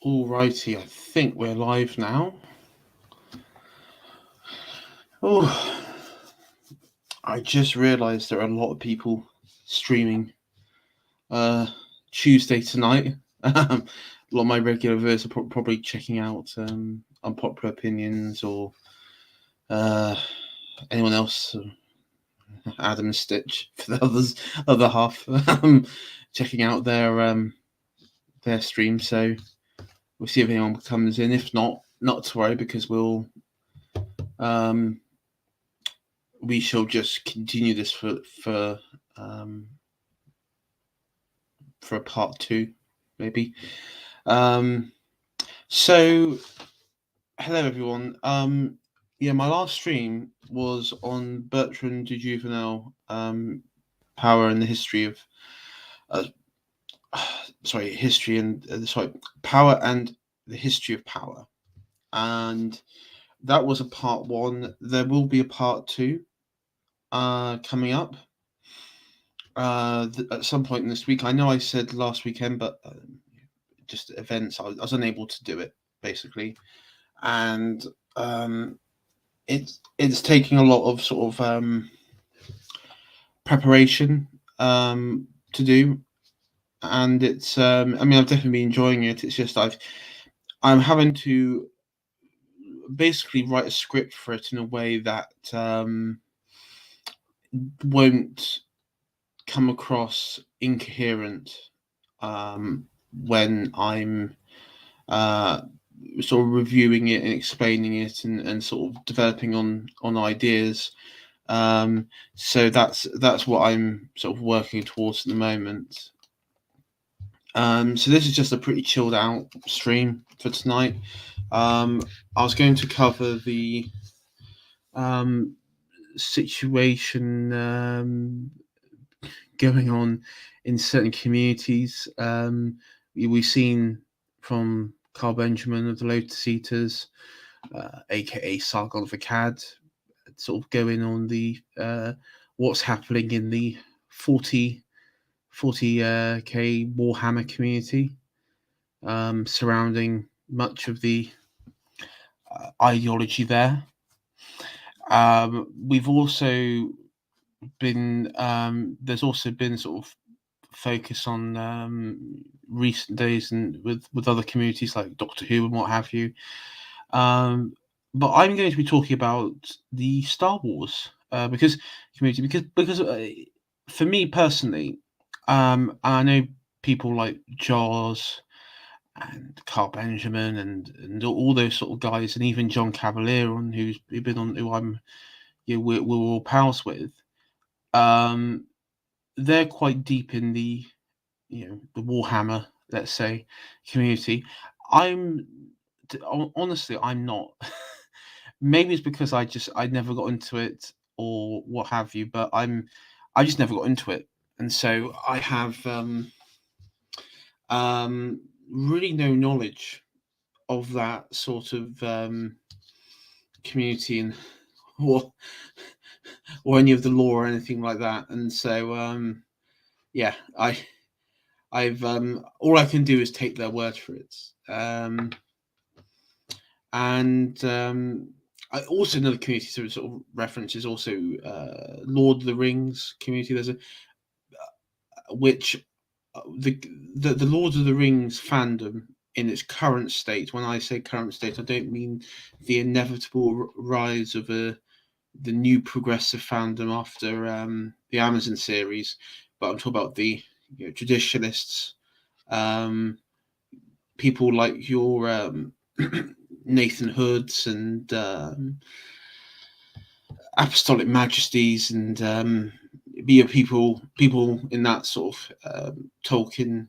Alrighty, I think we're live now. Oh, I just realised there are a lot of people streaming Tuesday tonight. A lot of my regular viewers are probably checking out Unpopular Opinions or uh, anyone else, Adam and Stitch for the other half, checking out their stream. So we'll see if anyone comes in. If not to worry, because we shall just continue this um, for a part two, maybe. So, hello everyone. My last stream was on Bertrand du Juvenel, power and the history of, uh, power and the history of power, and that was a part one. There will be a part two, coming up. At some point in this week. I know I said last weekend, but just events, I was unable to do it basically, and it's taking a lot of sort of preparation to do, and it's I mean, I've definitely been enjoying it. It's just I'm having to basically write a script for it in a way that won't come across incoherent when I'm sort of reviewing it and explaining it and sort of developing on ideas. So that's what I'm sort of working towards at the moment. So this is just a pretty chilled out stream for tonight. I was going to cover the situation going on in certain communities. We've seen from Carl Benjamin of the Lotus Eaters, aka Sargon of Akkad, sort of going on the what's happening in the 40k Warhammer community, surrounding much of the ideology there. We've also been there's also been sort of focus on recent days and with other communities like Doctor Who and what have you. But I'm going to be talking about the Star Wars because for me personally, I know people like Jaws and Carl Benjamin and all those sort of guys, and even John Cavalier, who's been on, who I'm, we're all pals with. They're quite deep in the the Warhammer, let's say, community. Honestly, I'm not. Maybe it's because I never got into it or what have you, but I just never got into it, and so I have really no knowledge of that sort of community and or any of the lore or anything like that. And so yeah, I've all I can do is take their word for it. And I also another community to sort of reference is also Lord of the Rings community. There's a which the Lord of the Rings fandom in its current state. When I say current state, I don't mean the inevitable rise of the new progressive fandom after the Amazon series, but I'm talking about the traditionalists, people like your Nathan Hoods and Apostolic Majesties and people in that sort of Tolkien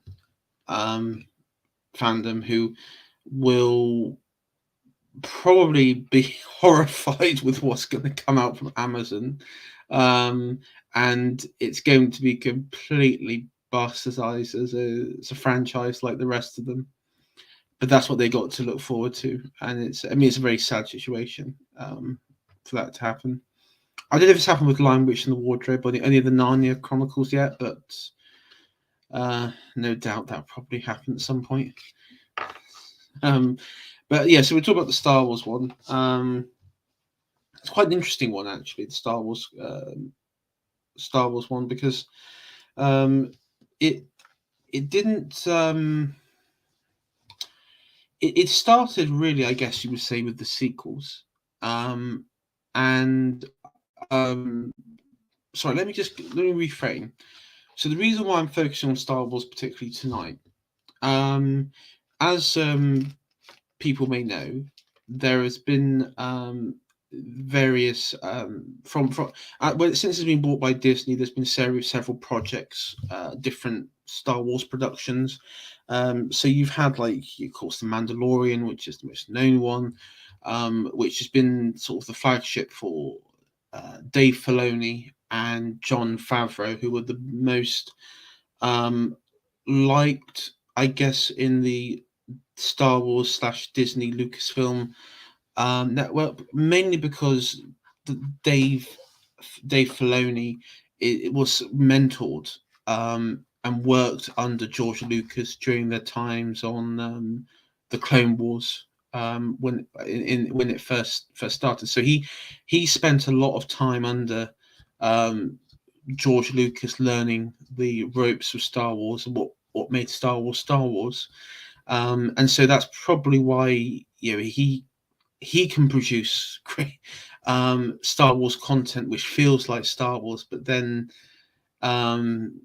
fandom who will probably be horrified with what's going to come out from Amazon, and it's going to be completely bastardized as a franchise like the rest of them. But that's what they got to look forward to, and it's a very sad situation for that to happen. I don't know if it's happened with Lion Witch and the Wardrobe or any of the Narnia Chronicles yet, but no doubt that probably happened at some point. But yeah, so we're talking about the Star Wars one. It's quite an interesting one, actually, the Star Wars one, because um, it it didn't. It started really, I guess you would say, with the sequels, and sorry, let me reframe. So the reason why I'm focusing on Star Wars particularly tonight, as people may know, there has been various from well, since it's been bought by Disney. There's been several projects, different Star Wars productions. So you've had, like, of course, the Mandalorian, which is the most known one, which has been sort of the flagship for Dave Filoni and John Favreau, who were the most um, liked, I guess, in the Star Wars slash Disney Lucasfilm network, mainly because Dave Dave Filoni, it was mentored and worked under George Lucas during their times on the Clone Wars, when it first started. So he spent a lot of time under George Lucas, learning the ropes of Star Wars and what made Star Wars Star Wars. And so that's probably why, he can produce great Star Wars content which feels like Star Wars, but then um,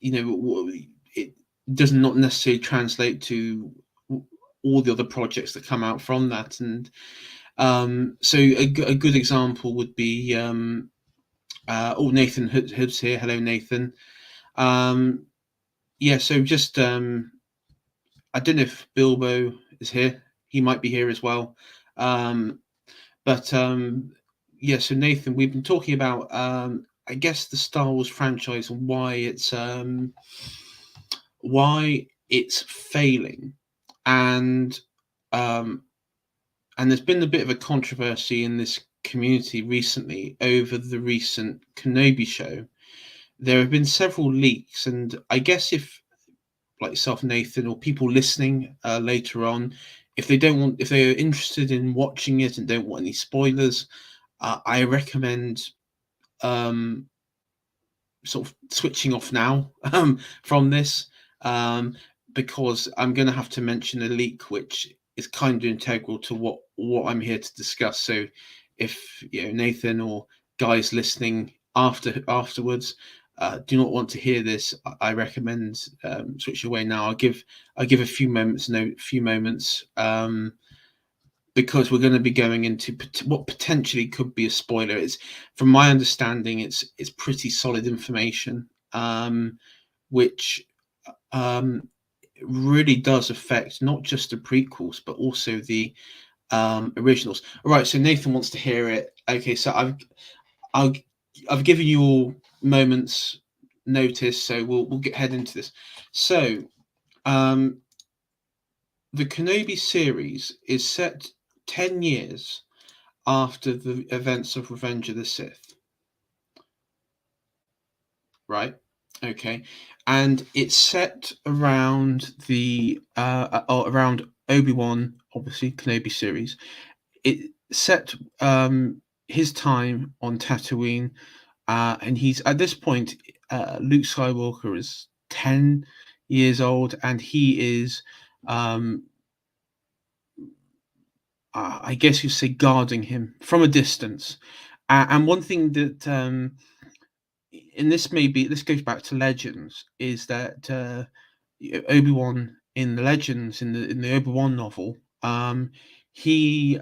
it does not necessarily translate to all the other projects that come out from that. And so a good example would be Nathan Hood's here. Hello, Nathan. Yeah, so just I don't know if Bilbo is here. He might be here as well. Um, but yeah, so Nathan, we've been talking about I guess the Star Wars franchise and why it's failing, and um, and there's been a bit of a controversy in this community recently over the recent Kenobi show. There have been several leaks, and I guess if, like yourself, Nathan, or people listening later on, if they're interested in watching it and don't want any spoilers, I recommend um, sort of switching off now from this, um, because I'm going to have to mention a leak which is kind of integral to what I'm here to discuss. So if Nathan or guys listening afterwards do not want to hear this, I recommend switch away now. I'll give a few moments, because we're going to be going into what potentially could be a spoiler. It's, from my understanding, it's pretty solid information, which really does affect not just the prequels but also the originals. All right, so Nathan wants to hear it. Okay, so I've given you all moments notice, so we'll head into this. So the Kenobi series is set 10 years after the events of Revenge of the Sith, right? Okay, and it's set around around Obi-Wan, obviously Kenobi series. It set his time on Tatooine, and he's at this point. Luke Skywalker is 10 years old, and he is I guess you say guarding him from a distance. And one thing that, and this goes back to Legends, is that Obi-Wan in the Legends, in the Obi-Wan novel, he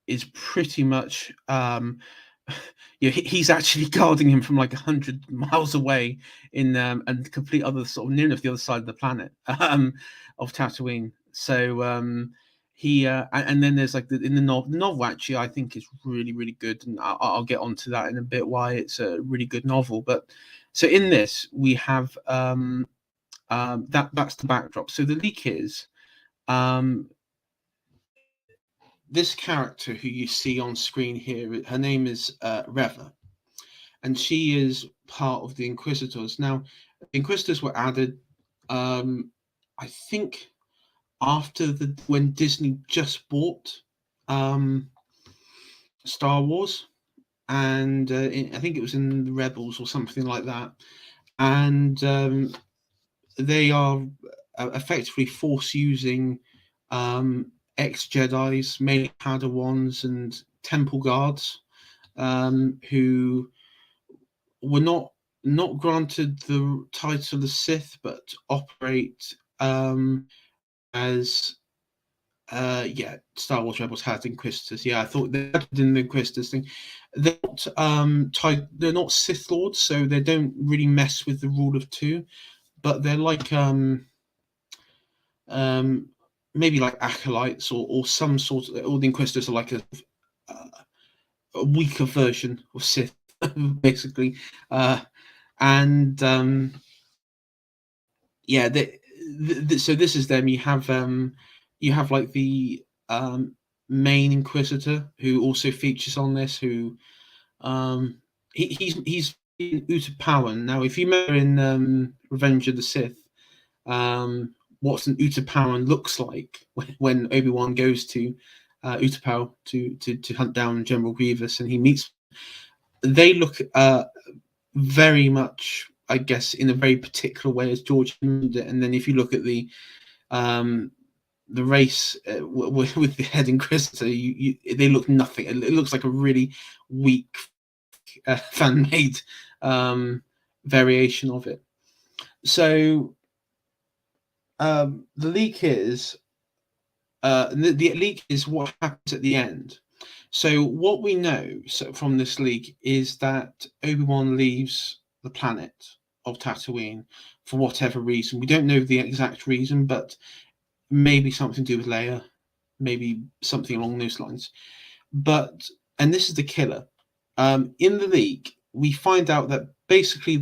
is pretty much he's actually guarding him from like 100 miles away in and complete other sort of near enough the other side of the planet of Tatooine. So he and then there's like in the novel actually I think is really good, and I'll get onto that in a bit why it's a really good novel. But so in this we have that's the backdrop. So the leak is this character who you see on screen here. Her name is Reva, and she is part of the Inquisitors. Now, the Inquisitors were added, I think, after when Disney just bought Star Wars, and I think it was in the Rebels or something like that, and they are effectively force using ex Jedi's, mainly Padawans and Temple guards, who were not granted the title of the Sith, but operate as Star Wars Rebels had Inquisitors. Yeah, I thought they had in the Inquisitors thing. They're not they're not Sith Lords, so they don't really mess with the rule of two, but they're like maybe like acolytes or some sort of, or the Inquisitors are like a weaker version of Sith, basically. And yeah, so this is them. You have like the main Inquisitor who also features on this. Who he's Utapawan. Now, if you remember in Revenge of the Sith, what an Utapawan looks like when Obi-Wan goes to Utapau to hunt down General Grievous, and he meets. They look very much, I guess, in a very particular way as George mentioned it. And then if you look at the race with the head Inquisitor, they look nothing. It looks like a really weak fan-made variation of it. So the leak is the leak is what happens at the end. So what we know from this leak is that Obi-Wan leaves the planet of Tatooine for whatever reason. We don't know the exact reason, but maybe something to do with Leia, maybe something along those lines. And this is the killer. In the leak, we find out that basically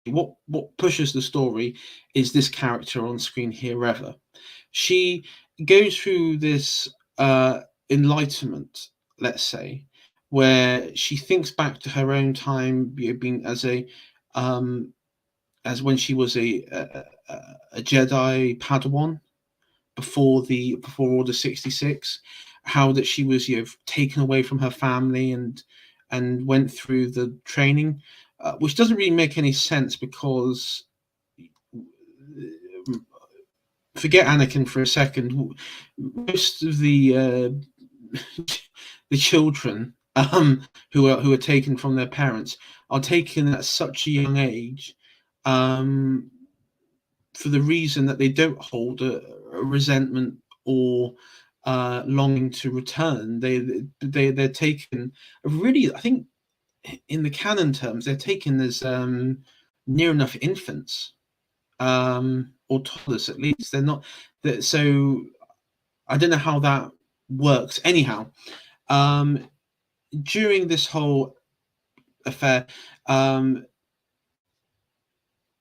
what pushes the story is this character on screen here, Reva. She goes through this enlightenment, let's say, where she thinks back to her own time being as when she was a Jedi Padawan before Order 66, how that she was taken away from her family and went through the training, which doesn't really make any sense because forget Anakin for a second. Most of the children who are taken from their parents are taken at such a young age for the reason that they don't hold a resentment or longing to return. They're taken really, I think, in the canon terms, they're taken as near enough infants. Or toddlers at least. They're not that. So I don't know how that works. Anyhow, during this whole affair,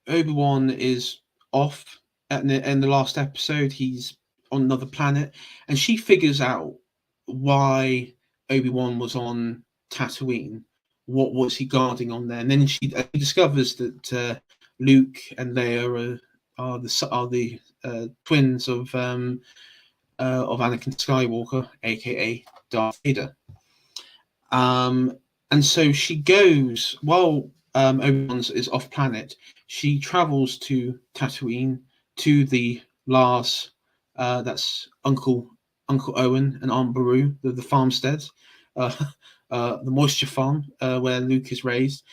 Obi-Wan is off in the last episode. He's on another planet, and she figures out why Obi-Wan was on Tatooine. What was he guarding on there? And then she discovers that Luke and Leia are the twins of Anakin Skywalker, aka Darth Vader. And so she goes while Obi-Wan is off planet. She travels to Tatooine to the Lars. That's Uncle Owen and Aunt Beru, the farmstead, the moisture farm where Luke is raised,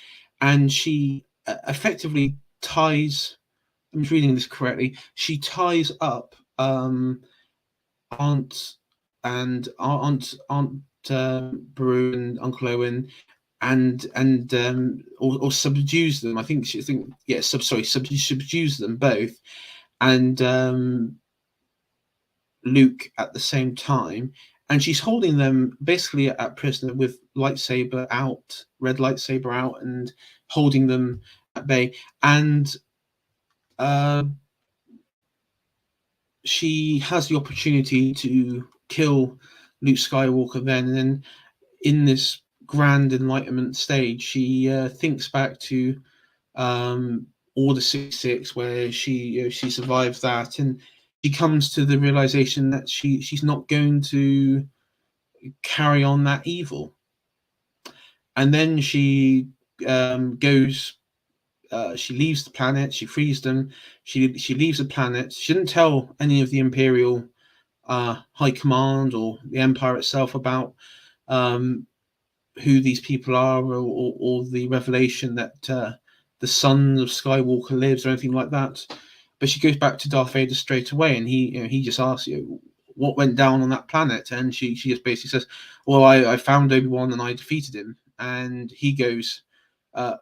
and she effectively ties. I'm reading this correctly. She ties up Aunt Beru and Uncle Owen, or subdues them. I think subdues them both, and Luke at the same time, and she's holding them basically at prisoner with red lightsaber out, and holding them at bay. And she has the opportunity to kill Luke Skywalker then, and then in this grand enlightenment stage, she thinks back to Order 66, where she survives that, and she comes to the realization that she's not going to carry on that evil, and then she goes. She leaves the planet. She frees them. She leaves the planet. She didn't tell any of the Imperial High Command or the Empire itself about um, who these people are, or the revelation that the son of Skywalker lives, or anything like that. But she goes back to Darth Vader straight away, and he just asks you what went down on that planet, and she just basically says, "Well, I found Obi-Wan and I defeated him," and he goes,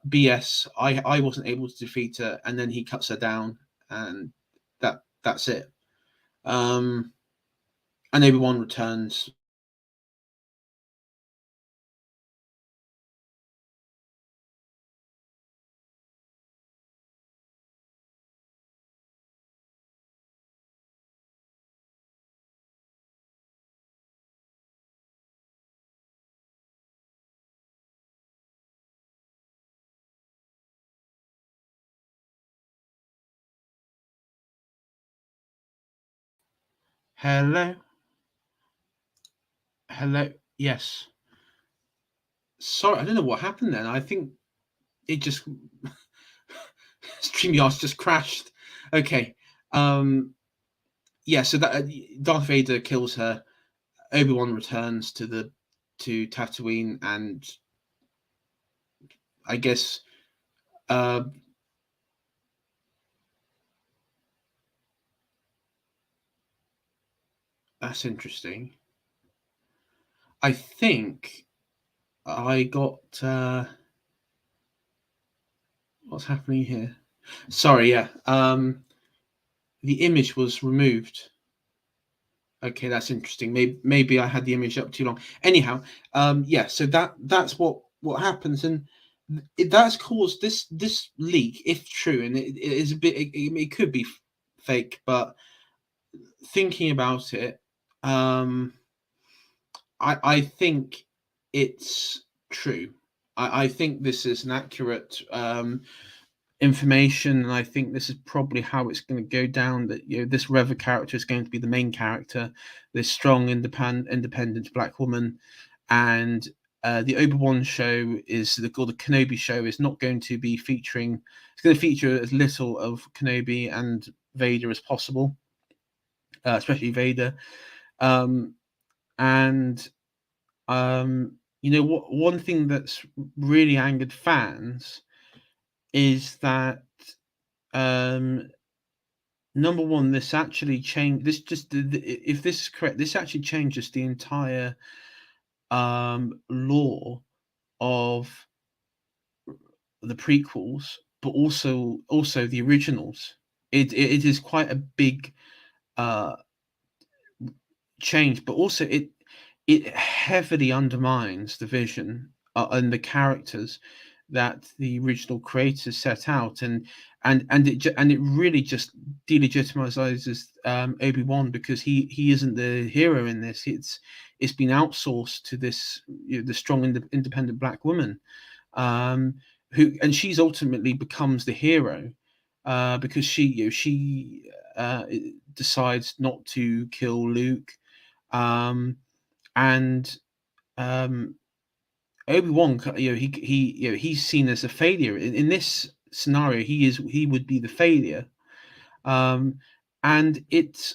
"BS, I wasn't able to defeat her," and then he cuts her down, and that's it. Um, and Obi-Wan returns. Hello, hello, yes. Sorry, I don't know what happened then. I think it just StreamYard just crashed. Okay. Um yeah, so that Darth Vader kills her. Obi-Wan returns to Tatooine, and I guess uh that's interesting. I think I got what's happening here? Sorry, yeah. The image was removed. Okay, that's interesting. Maybe I had the image up too long. Anyhow, yeah. So that's what happens, and that's caused this leak, if true, and it is a bit. It could be fake, but thinking about it, I think it's true. I think this is an accurate information, and I think this is probably how it's going to go down. That this Reva character is going to be the main character, this strong, independent black woman, and the Obi-Wan show is or the Kenobi show is not going to be featuring. It's going to feature as little of Kenobi and Vader as possible, especially Vader, um, and what one thing that's really angered fans is that um number one, this actually changed. This just if this is correct, this actually changes the entire law of the prequels, but also the originals. It is quite a big uh change, but also it heavily undermines the vision and the characters that the original creators set out, and it really just delegitimizes Obi-Wan, because he isn't the hero in this. It's been outsourced to this the strong independent black woman, um, who and she's ultimately becomes the hero, because she decides not to kill Luke, um, and um, Obi-Wan, he's seen as a failure in this scenario. He would be the failure, um, and it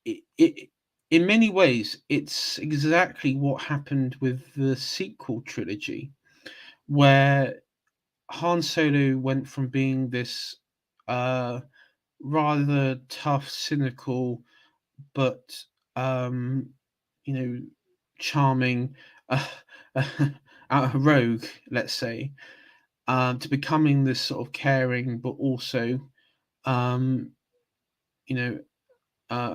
in many ways it's exactly what happened with the sequel trilogy, where Han Solo went from being this uh, rather tough, cynical, but um, you know, charming uh, rogue, let's say, to becoming this sort of caring, but also, um, you know, uh,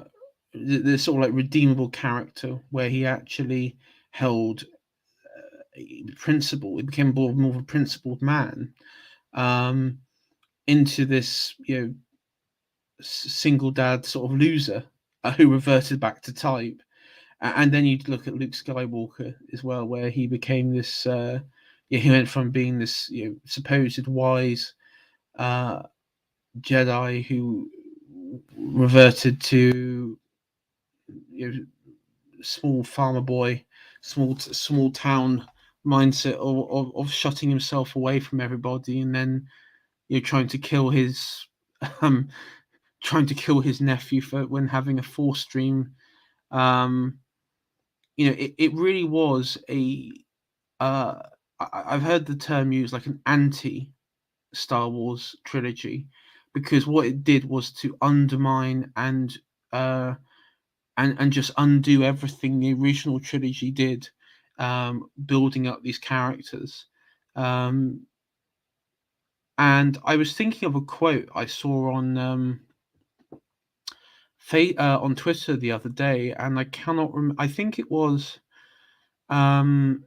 this sort of like redeemable character, where he actually held principle. He became more of a principled man, um, into this, single dad sort of loser, who reverted back to type. And then you'd look at Luke Skywalker as well, where he became this. He went from being this supposed wise uh, Jedi who reverted to, you know, small farmer boy, small town mindset of shutting himself away from everybody, and then, you know, um, trying to kill his nephew for when having a forced dream. Um, you know, it really was a. Uh, I've heard the term used, like an anti Star Wars trilogy, because what it did was to undermine uh, and just undo everything the original trilogy did, building up these characters. Um, and I was thinking of a quote I saw on Twitter the other day, and I cannot remember. I think it was. Um,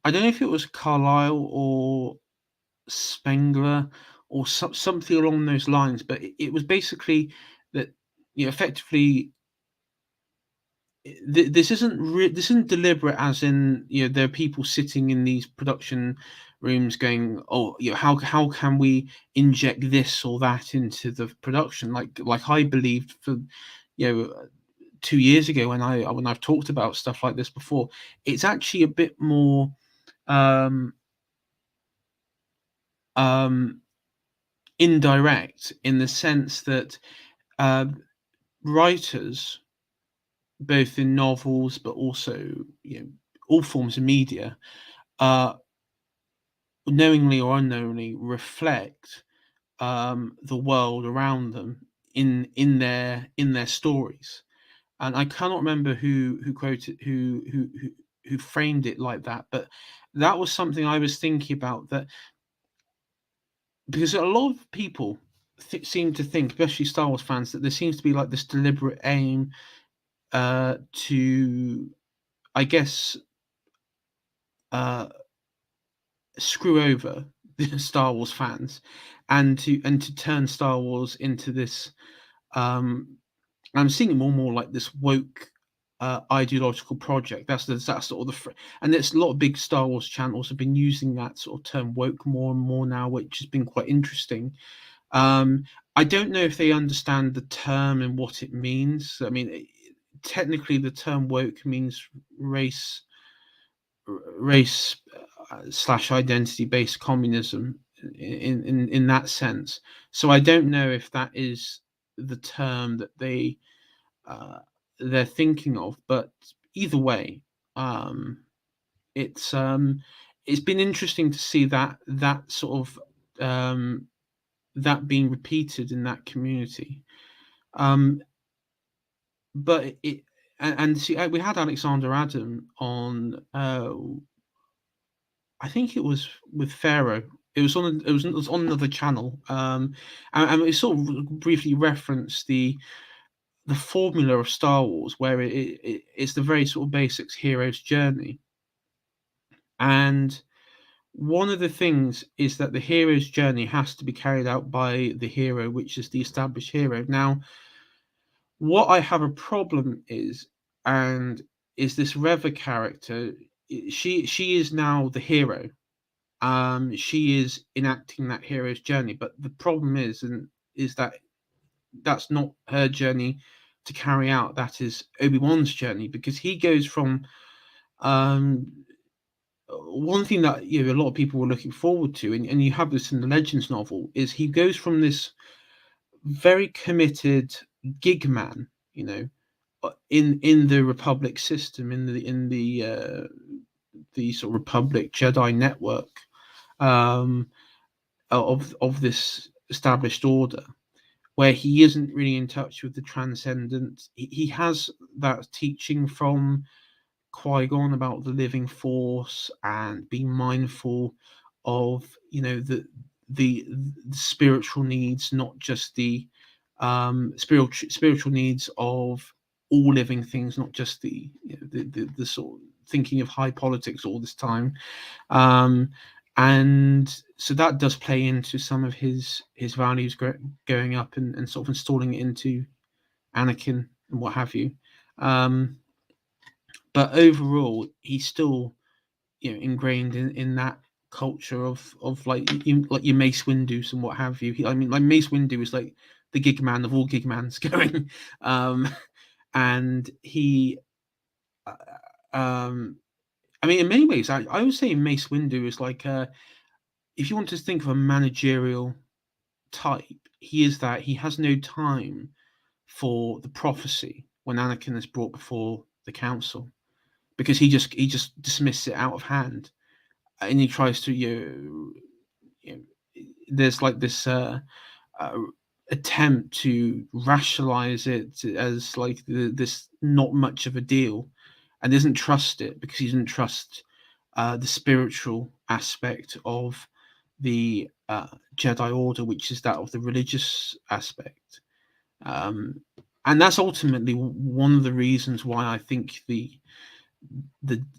I don't know if it was Carlyle or Spengler or something along those lines, but it was basically that, you know, effectively, this isn't deliberate, as in, you know, there are people sitting in these production rooms going, oh, you know, how can we inject this or that into the production, like I believed for, you know, 2 years ago when I've talked about stuff like this before. It's actually a bit more um um indirect, in the sense that uh, writers, both in novels but also, you know, all forms of media, uh, knowingly or unknowingly reflect the world around them in their stories. And I cannot remember who quoted who framed it like that, but that was something I was thinking about. That because a lot of people seem to think, especially Star Wars fans, that there seems to be like this deliberate aim to, I guess, uh, screw over the Star Wars fans, and to turn Star Wars into this. Um, I'm seeing it more and more like this woke ideological project. That's sort of and there's a lot of big Star Wars channels have been using that sort of term woke more and more now, which has been quite interesting. Um, I don't know if they understand the term and what it means. I mean, technically, the term woke means race race slash identity based communism in that sense. So I don't know if that is the term that uh, they're thinking of, but either way, um, it's um, it's been interesting to see that sort of that being repeated in that community. Um, but it and see, we had Alexander Adam on. I think it was with Pharaoh. It was on another channel, and it sort of briefly referenced the formula of Star Wars, where it's the very sort of basics hero's journey. And one of the things is that the hero's journey has to be carried out by the hero, which is the established hero. Now, what I have a problem and is this Reva character. She is now the hero. She is enacting that hero's journey, but the problem is that that's not her journey to carry out. That is Obi-Wan's journey, because he goes from um one thing that, you know, a lot of people were looking forward to, and you have this in the Legends novel, is he goes from this very committed gig man, you know, in the Republic system, the sort of Republic Jedi network, um, of this established order, where he isn't really in touch with the transcendent. He has that teaching from Qui-Gon about the living force and being mindful of, you know, the spiritual needs, not just the spiritual needs of all living things, not just the sort of thinking of high politics all this time. um, and so that does play into some of his values going up, and sort of installing it into Anakin and what have you. Um, but overall, he's still, you know, ingrained in that culture of like your Mace Windu's and what have you. I mean, like Mace Windu is like the gig man of all gig mans going, and he, I mean, in many ways, I would say Mace Windu is like if you want to think of a managerial type, he is that. He has no time for the prophecy when Anakin is brought before the council, because he just dismisses it out of hand, and he tries to there's like this uh, attempt to rationalize it as like this not much of a deal, and doesn't trust it because he doesn't trust the spiritual aspect of the Jedi Order, which is that of the religious aspect. Um, and that's ultimately one of the reasons why I think the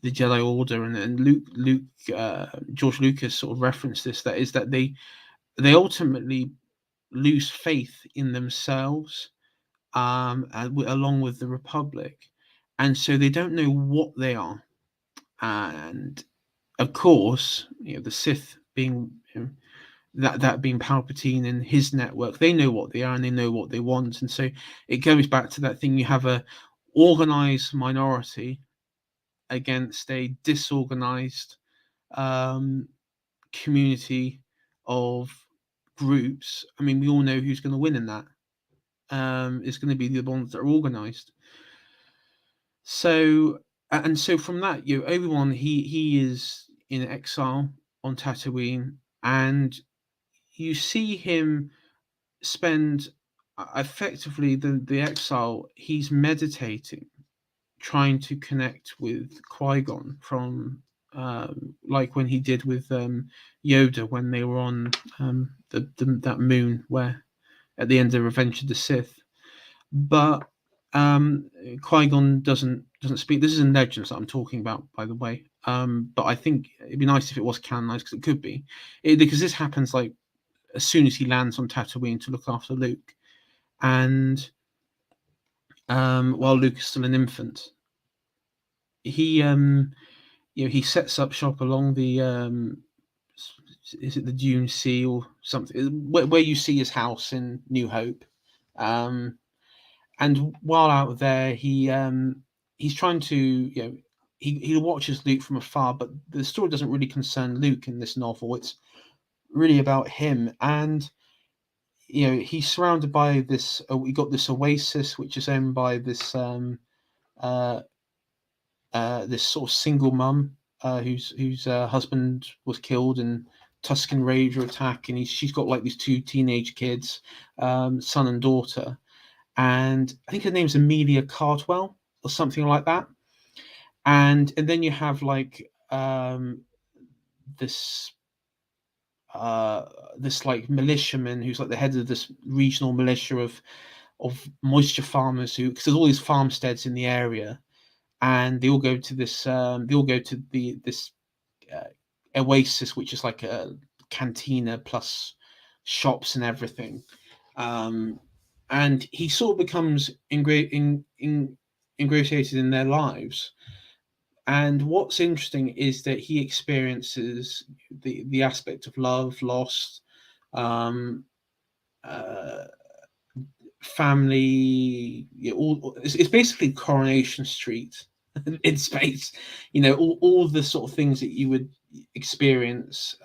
Jedi Order and George Lucas sort of referenced this. That is that they ultimately lose faith in themselves, along with the Republic, and so they don't know what they are. And of course, the Sith being that being Palpatine and his network, they know what they are and they know what they want, and so it goes back to that thing: you have a organized minority against a disorganized um, community of groups. I mean, we all know who's going to win in that. It's going to be the ones that are organized. So, and so from that, Obi-Wan, he is in exile on Tatooine, and you see him spend effectively the exile. He's meditating, trying to connect with Qui-Gon from like when he did with Yoda when they were on that moon where at the end of Revenge of the Sith. But Qui-Gon doesn't speak. This is in Legends that I'm talking about, by the way. But I think it'd be nice if it was canonized, because it could be, because this happens like as soon as he lands on Tatooine to look after Luke, and while Luke is still an infant, he he sets up shop along the is it the Dune Sea or something, where you see his house in New Hope. And while out there, he's trying to he watches Luke from afar, but the story doesn't really concern Luke in this novel. It's really about him, and he's surrounded by this. We got this oasis, which is owned by uh, this sort of single mum whose husband was killed in Tusken Raider attack, and she's got like these two teenage kids, son and daughter, and I think her name's Amelia Cardwell or something like that. And then you have like this this like militiaman who's like the head of this regional militia of moisture farmers, who, because there's all these farmsteads in the area, and they all go to this this oasis, which is like a cantina plus shops and everything. And he sort of becomes ingratiated in their lives. And what's interesting is that he experiences the aspect of love, loss, um, uh, family. It's basically Coronation Street in space. All the sort of things that you would experience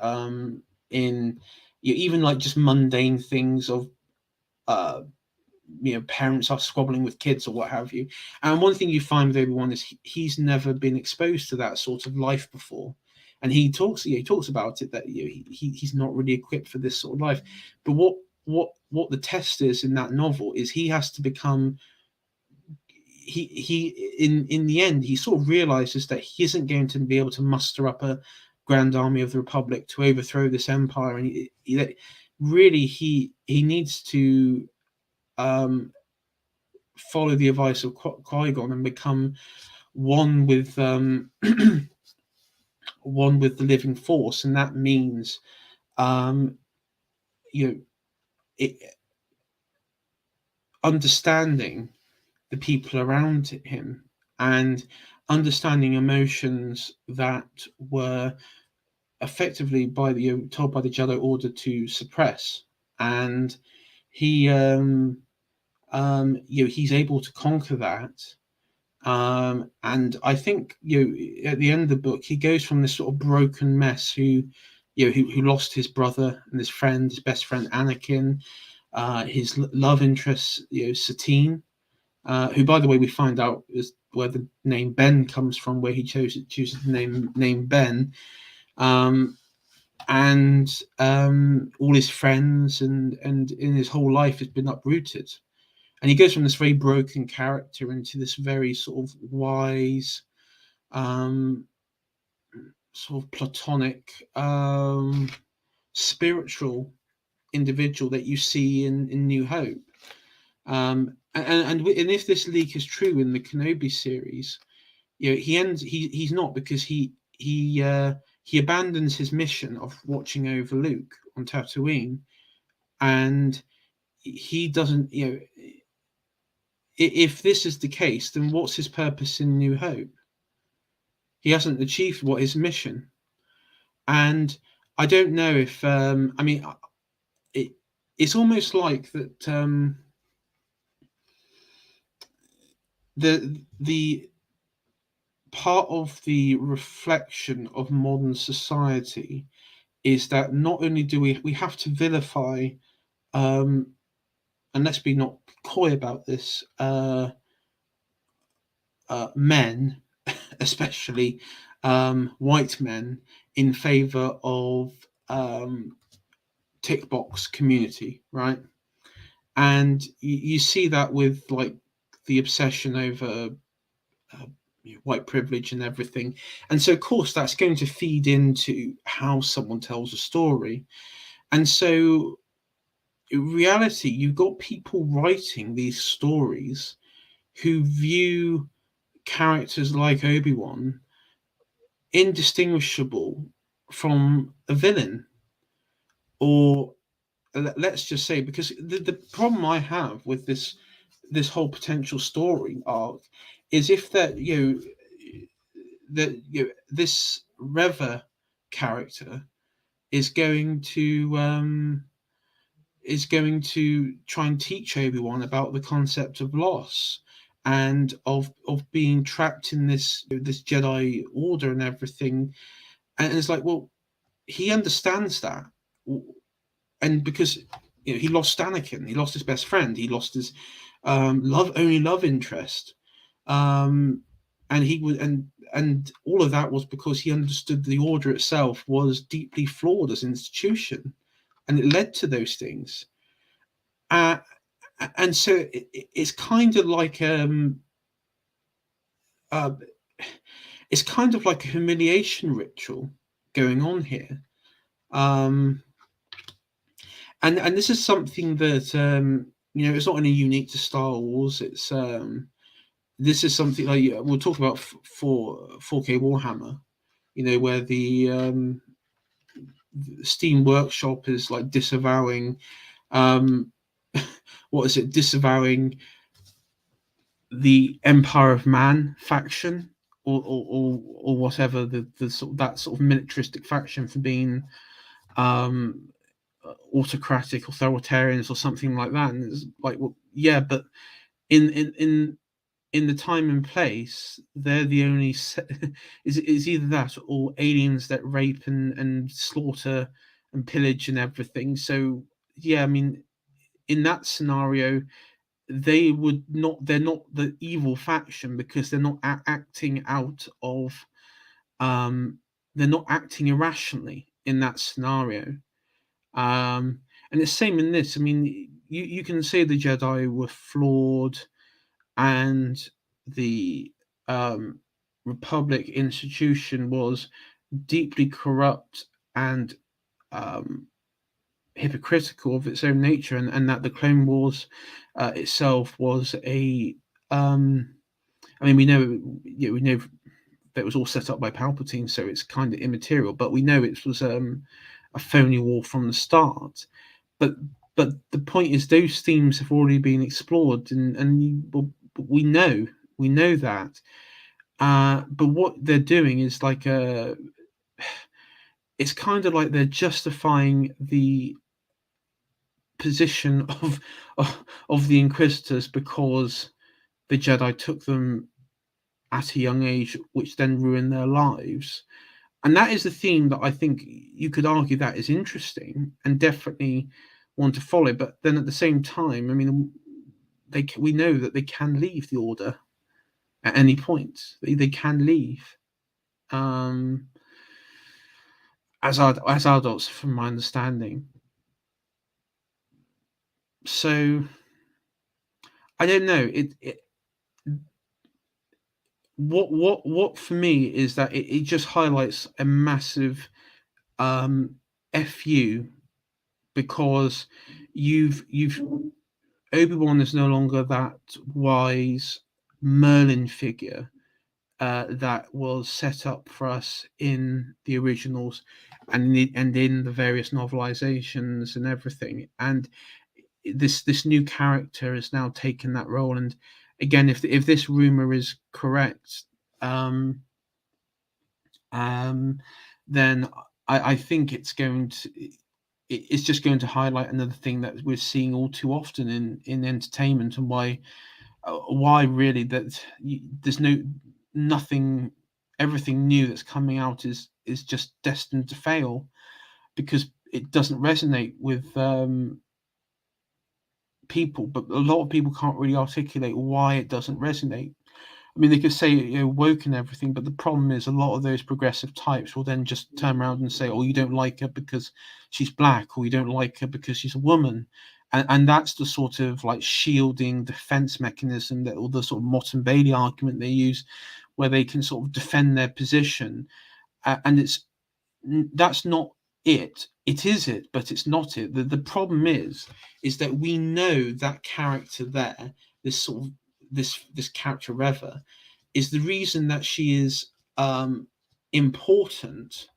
in even like just mundane things of uh, parents are squabbling with kids or what have you. And one thing you find with Obi-Wan is he's never been exposed to that sort of life before, and he talks about it, that he's not really equipped for this sort of life. But what the test is in that novel is he has to become he in the end he sort of realizes that he isn't going to be able to muster up a grand army of the Republic to overthrow this empire, and he needs to follow the advice of Qui-Gon and become one with one with the living force, and that means it, understanding the people around him and understanding emotions that were effectively told by the Jedi Order to suppress. And he he's able to conquer that. And I think at the end of the book, he goes from this sort of broken mess who lost his brother and his friend, his best friend Anakin, his love interest, Satine, who, by the way, we find out is where the name Ben comes from, where he chooses the name Ben, and all his friends and in his whole life has been uprooted. And he goes from this very broken character into this very sort of wise, um, sort of platonic, spiritual individual that you see in New Hope. And if this leak is true in the Kenobi series, he's not, because he abandons his mission of watching over Luke on Tatooine, and he doesn't. If this is the case, then what's his purpose in New Hope? He hasn't achieved what his mission, and I don't know if it's almost like that. The part of the reflection of modern society is that not only do we have to vilify, and let's be not coy about this, men, especially white men, in favor of tick box community, right? And you see that with like the obsession over white privilege and everything. And so, of course, that's going to feed into how someone tells a story. And so, in reality, you've got people writing these stories who view characters like Obi-Wan indistinguishable from a villain. Or let's just say, because the problem I have with this whole potential story arc is if that this Reva character is going to try and teach Obi-Wan about the concept of loss and of being trapped in this Jedi order and everything. And it's like, well, he understands that, and because he lost Anakin, he lost his best friend, he lost his love interest, and he was and all of that was because he understood the order itself was deeply flawed as an institution, and it led to those things. Uh, and so it's kind of like uh, it's kind of like a humiliation ritual going on here. Um, and this is something that it's not only unique to Star Wars. It's this is something like we'll talk about for 4K Warhammer. Where the Steam Workshop is like disavowing what is it? Disavowing the Empire of Man faction, or whatever the sort of, that sort of militaristic faction, for being autocratic, authoritarians, or something like that. And it's like, well, yeah, but in the time and place, they're the only is either that or aliens that rape and slaughter and pillage and everything. So yeah, I mean, in that scenario, they're not the evil faction, because they're not acting out of they're not acting irrationally in that scenario. And it's same in this. I mean, you can say the Jedi were flawed, and the um, Republic institution was deeply corrupt and um, hypocritical of its own nature, and that the Clone Wars itself was a I mean, we know that it was all set up by Palpatine, so it's kind of immaterial. But we know it was a phony war from the start. But the point is, those themes have already been explored, well, we know that. But what they're doing is like it's kind of like they're justifying the position of the Inquisitors because the Jedi took them at a young age, which then ruined their lives. And that is the theme that I think you could argue that is interesting and definitely want to follow. But then at the same time, I mean, we know that they can leave the Order at any point. They can leave. As adults, from my understanding. So I don't know. What for me is that it just highlights a massive fu, because you've Obi-Wan is no longer that wise Merlin figure that was set up for us in the originals and in the various novelizations and everything. And this new character has now taken that role. And again, if this rumor is correct, then I think it's just going to highlight another thing that we're seeing all too often in entertainment, and why really that there's nothing, everything new that's coming out is just destined to fail, because it doesn't resonate with people. But a lot of people can't really articulate why it doesn't resonate. I mean, they could say woke and everything, but the problem is a lot of those progressive types will then just turn around and say, "Oh, you don't like her because she's black, or you don't like her because she's a woman," and that's the sort of like shielding defense mechanism that, or the sort of Mott and Bailey argument they use, where they can sort of defend their position, and that's not it. It is it, but it's not it. The problem is that we know that character there, this sort of this character Reva, is the reason that she is important.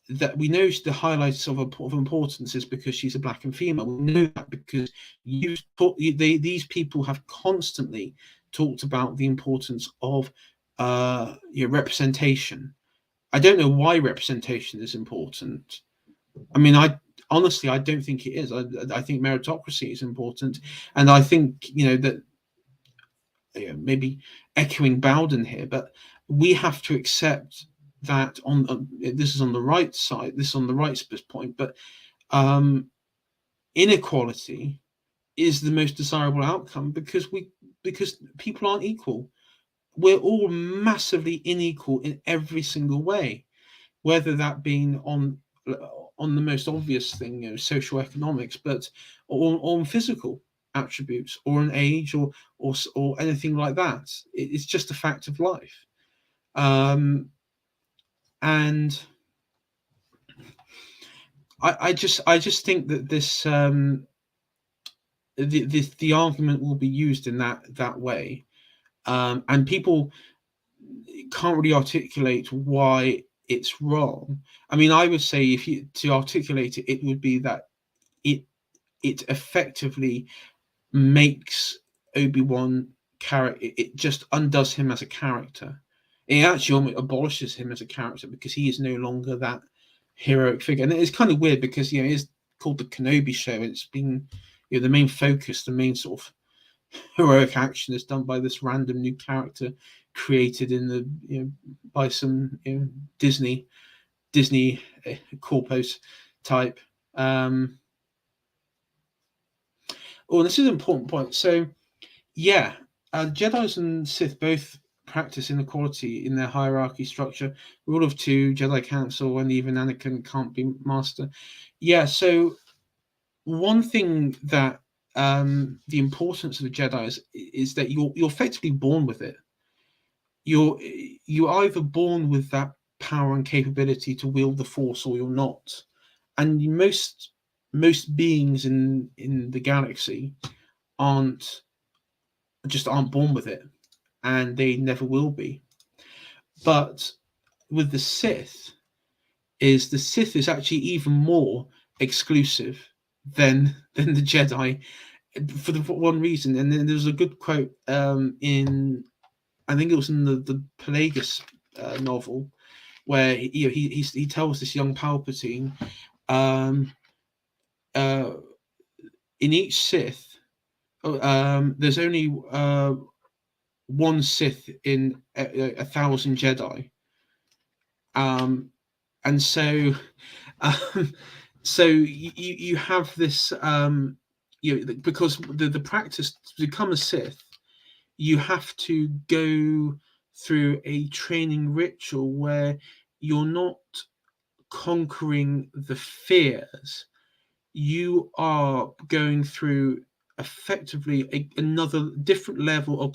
That we know the highlights of importance is because she's a black and female. We know that because these people have constantly talked about the importance of representation. I don't know why representation is important. I mean, I honestly don't think it is. I think meritocracy is important, and I think that maybe echoing Bowden here, but we have to accept that this is on the right side, this is on the right point, but inequality is the most desirable outcome, because people aren't equal. We're all massively unequal in every single way, whether that being on the most obvious thing, social economics, but on physical attributes, or an age, or anything like that. It's just a fact of life. And I just think that this the argument will be used in that way, and people can't really articulate why it's wrong. I mean, I would say, if you to articulate it, it would be that it effectively makes Obi-Wan character. It just undoes him as a character. It actually abolishes him as a character, because he is no longer that heroic figure. And it's kind of weird, because it is called the Kenobi Show, and it's been the main focus, the main sort of heroic action is done by this random new character created in the by some Disney corpos type. This is an important point. So Jedis and Sith both practice inequality in their hierarchy structure. Rule of two, Jedi Council, and even Anakin can't be master. So one thing that the importance of the Jedi is that you're effectively born with it. You're either born with that power and capability to wield the Force, or you're not. And most beings in the galaxy aren't born with it, and they never will be. But with the Sith is actually even more exclusive than the Jedi, for the one reason. And then there's a good quote in, I think it was in the Pelagus novel, where he tells this young Palpatine, in each Sith, there's only one Sith in a thousand Jedi, and so so you have this because the practice to become a Sith, you have to go through a training ritual where you're not conquering the fears, you are going through effectively another different level of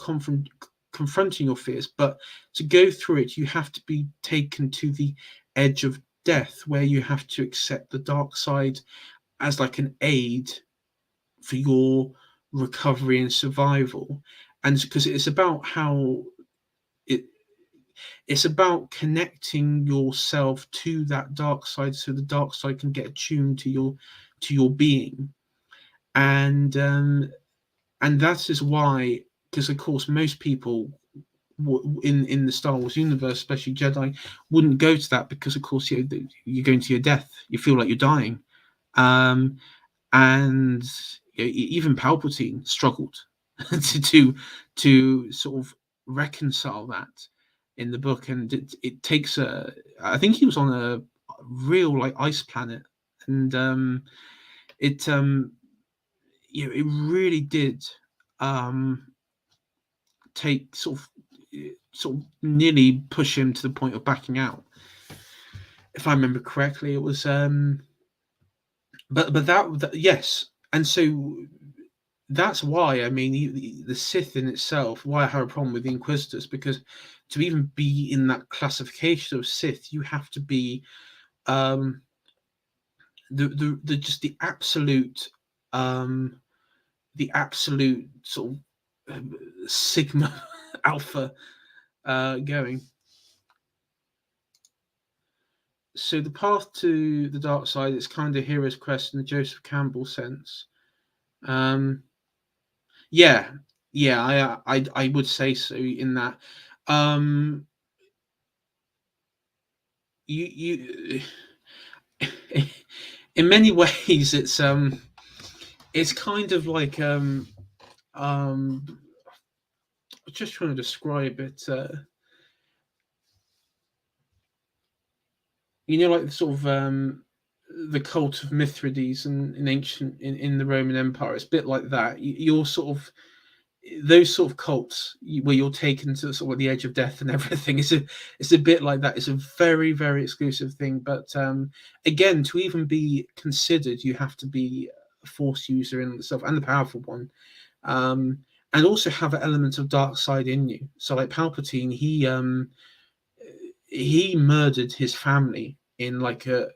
confronting your fears. But to go through it, you have to be taken to the edge of death, where you have to accept the dark side as like an aid for your recovery and survival. And because it's about how it it's about connecting yourself to that dark side, so the dark side can get attuned to your being. And that is why, because of course most people in the Star Wars universe, especially Jedi, wouldn't go to that, because of course you're going to your death, you feel like you're dying. And even Palpatine struggled to sort of reconcile that in the book, and it takes I think he was on a real like ice planet, and it really did take sort of nearly push him to the point of backing out, if I remember correctly. It was but that yes, and so that's why, I mean, the Sith in itself, why I have a problem with the Inquisitors, because to even be in that classification of Sith, you have to be the just the absolute sort of sigma alpha going. So the path to the dark side is kind of hero's quest in the Joseph Campbell sense. Yeah, I would say so. In that, you in many ways, it's kind of like just trying to describe it. Like the sort of the cult of Mithridates in ancient in the Roman Empire. It's a bit like that. You're sort of those sort of cults where you're taken to sort of the edge of death and everything. It's a bit like that. It's a very, very exclusive thing. But again, to even be considered, you have to be a force user in itself, and the powerful one, and also have an element of dark side in you. So like Palpatine, he murdered his family in like a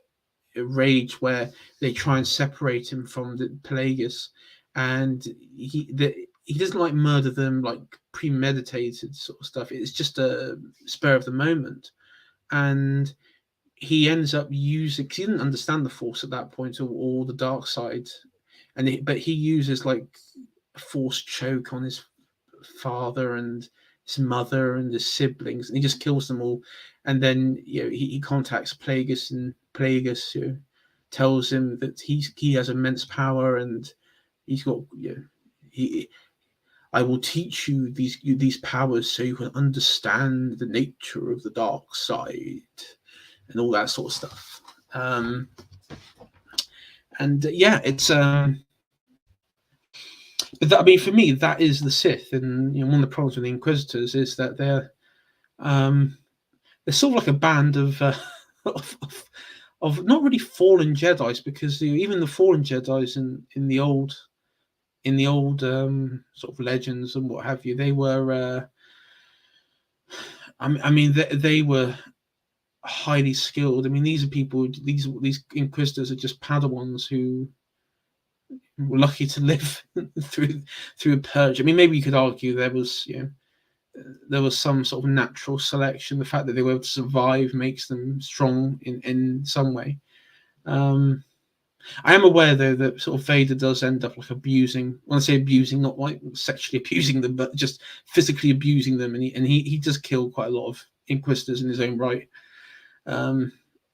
rage where they try and separate him from the Pelagus, and he doesn't like murder them like premeditated sort of stuff. It's just a spur of the moment, and he ends up using, because he didn't understand the Force at that point, or the dark side, but he uses like a Force choke on his father and his mother and his siblings, and he just kills them all. And then he contacts Plagueis, and Plagueis tells him that he has immense power, and he's got I will teach you these powers so you can understand the nature of the dark side and all that sort of stuff. It's I mean, for me, that is the Sith, and one of the problems with the Inquisitors is that they're sort of like a band of of not really fallen Jedi's, because even the fallen Jedi's in the old sort of legends and what have you, they were I mean they were highly skilled. I mean, these are people, these Inquisitors are just Padawans who were lucky to live through a purge. I mean, maybe you could argue there was some sort of natural selection. The fact that they were able to survive makes them strong in some way. I am aware, though, that sort of Vader does end up like abusing. When I say abusing, not like sexually abusing them, but just physically abusing them, and he does kill quite a lot of Inquisitors in his own right.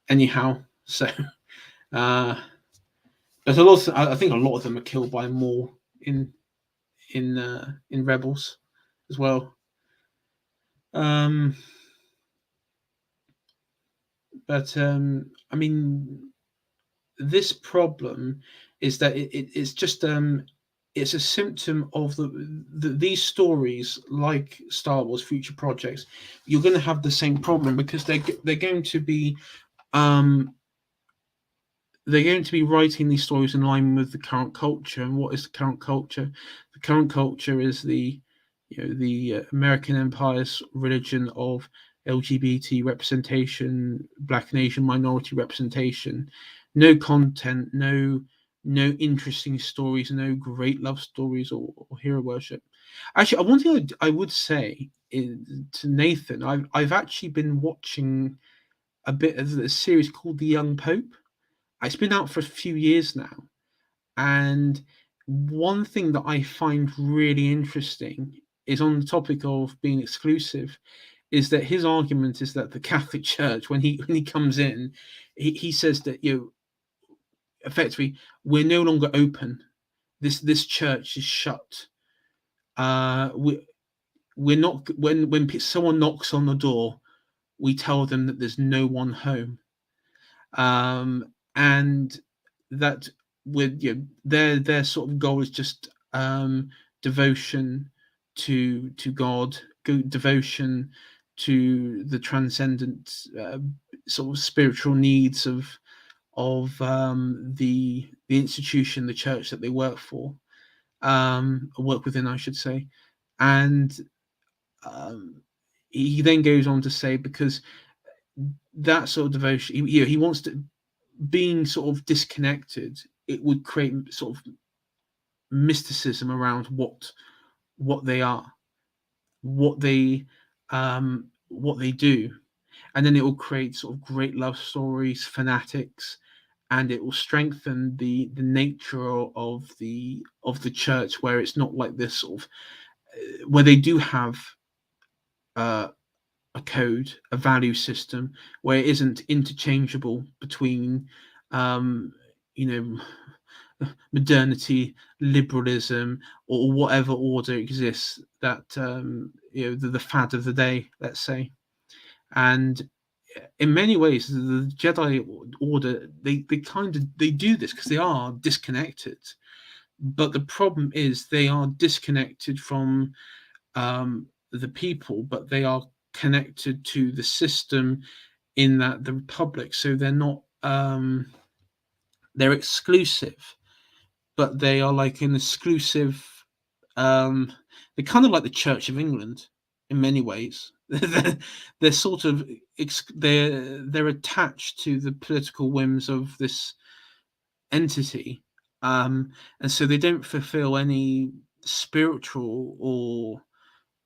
Anyhow, so There's a lot. I think a lot of them are killed by Maul in Rebels as well. Um, but I mean, this problem is that it's just it's a symptom of these stories, like Star Wars future projects. You're going to have the same problem because they're going to be um, they're going to be writing these stories in line with the current culture. And what is the current culture? The current culture is the American Empire's religion of LGBT representation, Black and Asian minority representation. No content, no interesting stories, no great love stories or hero worship. Actually, one thing I would say to Nathan, I've actually been watching a bit of a series called The Young Pope. It's been out for a few years now, and one thing that I find really interesting is on the topic of being exclusive, is that his argument is that the Catholic Church, when he comes in, he says that effectively we're no longer open. This church is shut. We're not when someone knocks on the door, we tell them that there's no one home. And that with their sort of goal is just devotion to God, devotion to the transcendent sort of spiritual needs of the institution, the church that they work for, work within, I should say. And um, he then goes on to say, because that sort of devotion, he wants to, being sort of disconnected, it would create sort of mysticism around what they are, what they do, and then it will create sort of great love stories, fanatics, and it will strengthen the nature of the church, where it's not like this sort of where they do have uh, a code, a value system, where it isn't interchangeable between um, you know modernity, liberalism, or whatever order exists, that the fad of the day, let's say. And in many ways, the Jedi Order, they kind of they do this because they are disconnected. But the problem is they are disconnected from the people, but they are connected to the system, in that the Republic. So they're not they're exclusive, but they are like an exclusive. They're kind of like the Church of England in many ways. They're sort of they're attached to the political whims of this entity, and so they don't fulfill any spiritual or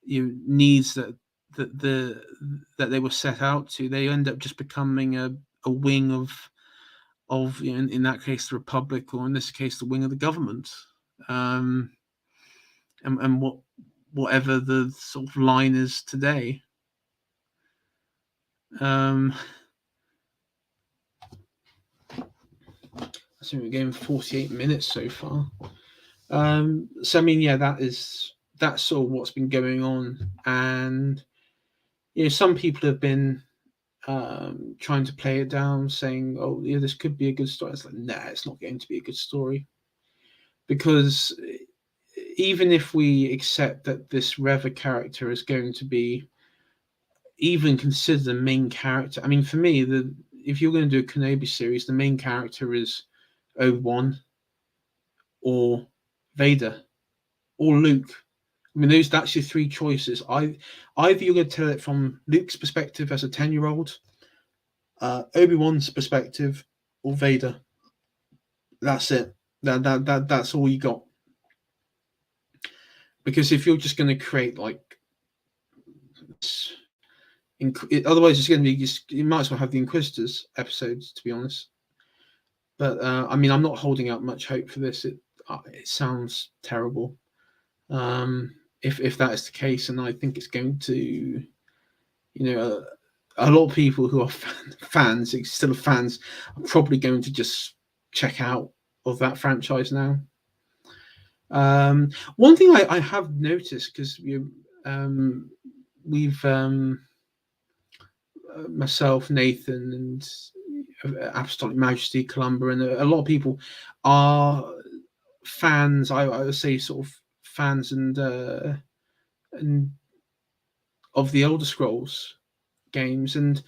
needs that they were set out to. They end up just becoming a wing of in that case the Republic, or in this case the wing of the government, um, and whatever the sort of line is today. I think we're getting 48 minutes so far. So I mean, yeah, that's sort of what's been going on, and some people have been trying to play it down, saying, "Oh, yeah, this could be a good story." It's like, nah, it's not going to be a good story, because even if we accept that this Reva character is going to be even considered the main character, I mean, for me, if you're going to do a Kenobi series, the main character is Obi-Wan or Vader or Luke. I mean, that's your three choices. Either you're going to tell it from Luke's perspective as a 10-year-old, Obi-Wan's perspective, or Vader. That's it. That's all you got. Because if you're just going to create like, otherwise it's going to be you might as well have the Inquisitors episodes, to be honest. But I mean, I'm not holding out much hope for this. It sounds terrible. If that is the case, and I think it's going to, a lot of people who are fans, still fans, are probably going to just check out that franchise now. One thing I have noticed, because we've myself, Nathan, and Apostolic Majesty, Columba, and a lot of people are fans. I would say sort of fans and of the Elder Scrolls games, and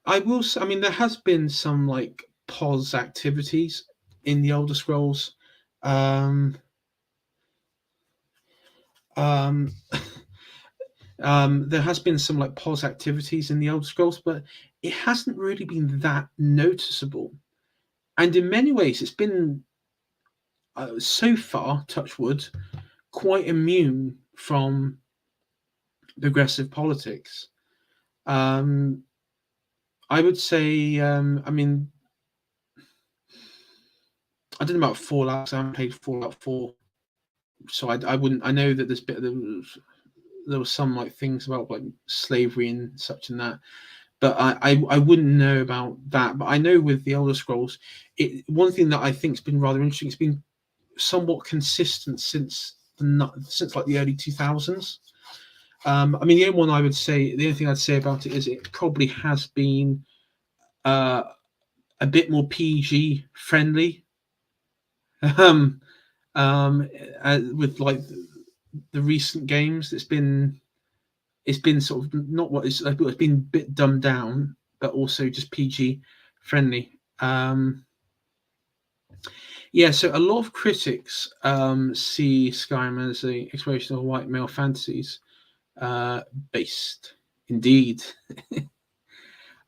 I will. I mean, there has been some like pos activities in the Elder Scrolls. Um, um, there has been some like pos activities in the Elder Scrolls, but it hasn't really been that noticeable. And in many ways, it's been so far, touch wood, quite immune from progressive politics. Um, I would say, I mean, I don't know about Fallout. I haven't played Fallout 4, so I wouldn't. I know that there was some like things about like slavery and such and that, but I wouldn't know about that. But I know with the Elder Scrolls, one thing that I think's been rather interesting. It's been somewhat consistent since like the early 2000s. I mean, the only thing I'd say about it is it probably has been uh, a bit more PG friendly, um, with like the recent games. It's been sort of not what it's been a bit dumbed down, but also just PG friendly. Yeah, so a lot of critics see Skyrim as a exploration of white male fantasies, based indeed.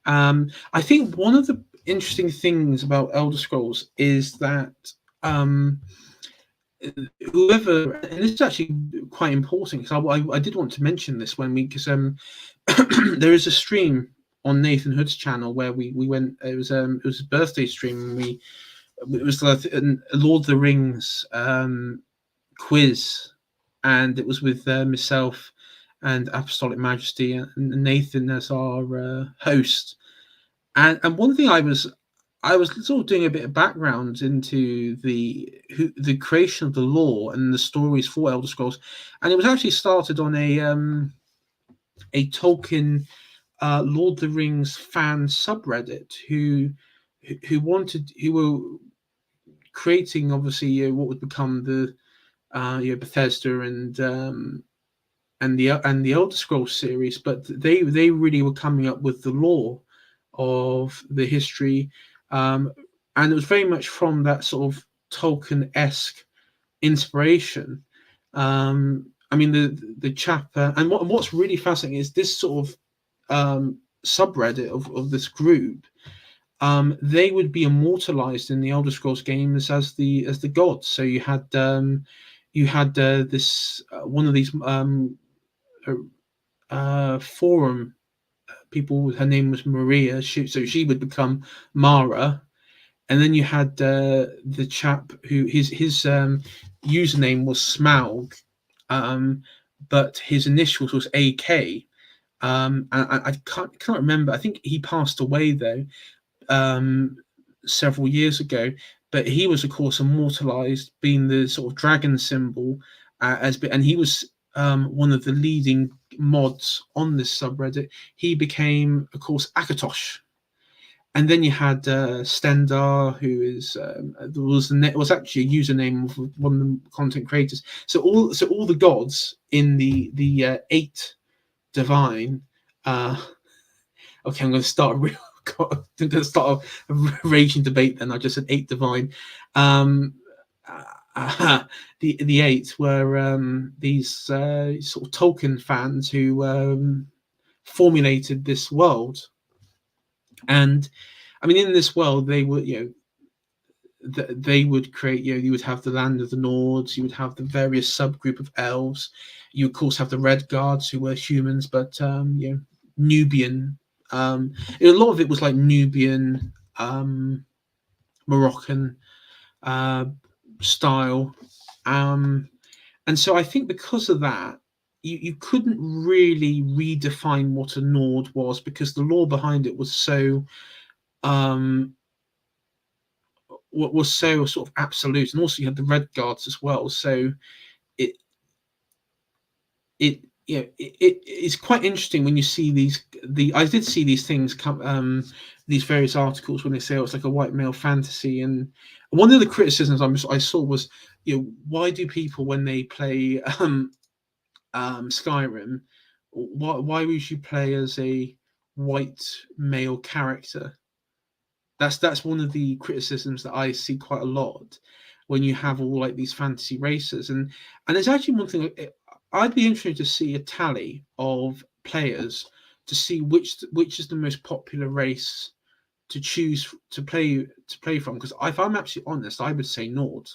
I think one of the interesting things about Elder Scrolls is that um, whoever, and this is actually quite important, because I did want to mention this because there is a stream on Nathan Hood's channel where we went. It was a birthday stream, and it was like a Lord of the Rings quiz, and it was with myself and Apostolic Majesty and Nathan as our host. And one thing I was sort of doing a bit of background into the creation of the lore and the stories for Elder Scrolls, and it was actually started on a Tolkien Lord of the Rings fan subreddit who were creating obviously what would become the Bethesda and the Elder Scrolls series, but they really were coming up with the lore of the history, and it was very much from that sort of Tolkien-esque inspiration. I mean, the chapter, and what's really fascinating is this sort of subreddit of this group. They would be immortalized in the Elder Scrolls games as the gods. So you had this one of these forum people. Her name was Maria. So she would become Mara, and then you had the chap who his username was Smaug, but his initials was AK. And I can't remember. I think he passed away though, several years ago. But he was, of course, immortalized, being the sort of dragon symbol, and he was one of the leading mods on this subreddit. He became, of course, Akatosh. And then you had Stendar, who was actually a username of one of the content creators. So all the gods in the eight divine. Okay, I'm going to start a raging debate. Then I just said eight divine. The eight were these sort of Tolkien fans who formulated this world. And I mean, in this world, they were, they would create, you would have the land of the Nords, you would have the various subgroup of elves, you of course have the Red Guards, who were humans, but Nubian. A lot of it was like Nubian, Moroccan style, and so I think because of that, you couldn't really redefine what a Nord was, because the lore behind it was so what was so sort of absolute, and also you had the Red Guards as well. So it it it's quite interesting when you see these. I did see these things come, these various articles when they say, oh, it's like a white male fantasy, and one of the criticisms I saw was, why do people when they play Skyrim, why would you play as a white male character? That's one of the criticisms that I see quite a lot when you have all like these fantasy races, and there's actually one thing I'd be interested to see a tally of players to see which is the most popular race to choose to play from. Because if I'm absolutely honest, I would say Nord,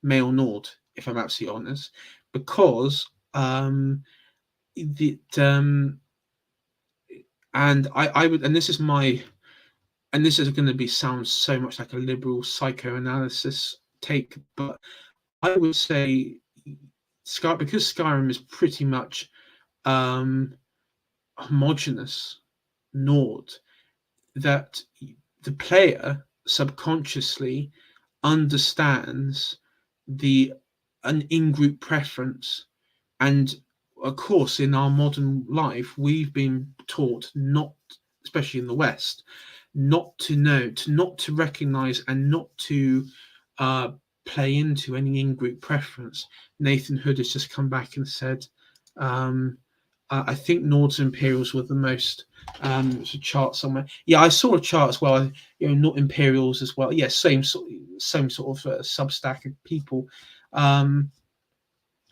male Nord. If I'm absolutely honest, because the and I would, and this is my, and this is going to be sound so much like a liberal psychoanalysis take, but I would say Sky, because Skyrim is pretty much um, homogenous Nord, that the player subconsciously understands the an in-group preference, and of course in our modern life we've been taught not, especially in the West, not to know, to not to recognize, and not to uh, play into any in-group preference. Nathan Hood has just come back and said, um, I think Nords and Imperials were the most. There's a chart somewhere. Yeah, I saw a chart as well. Not Imperials as well. Yeah, same sort of substack of people, um,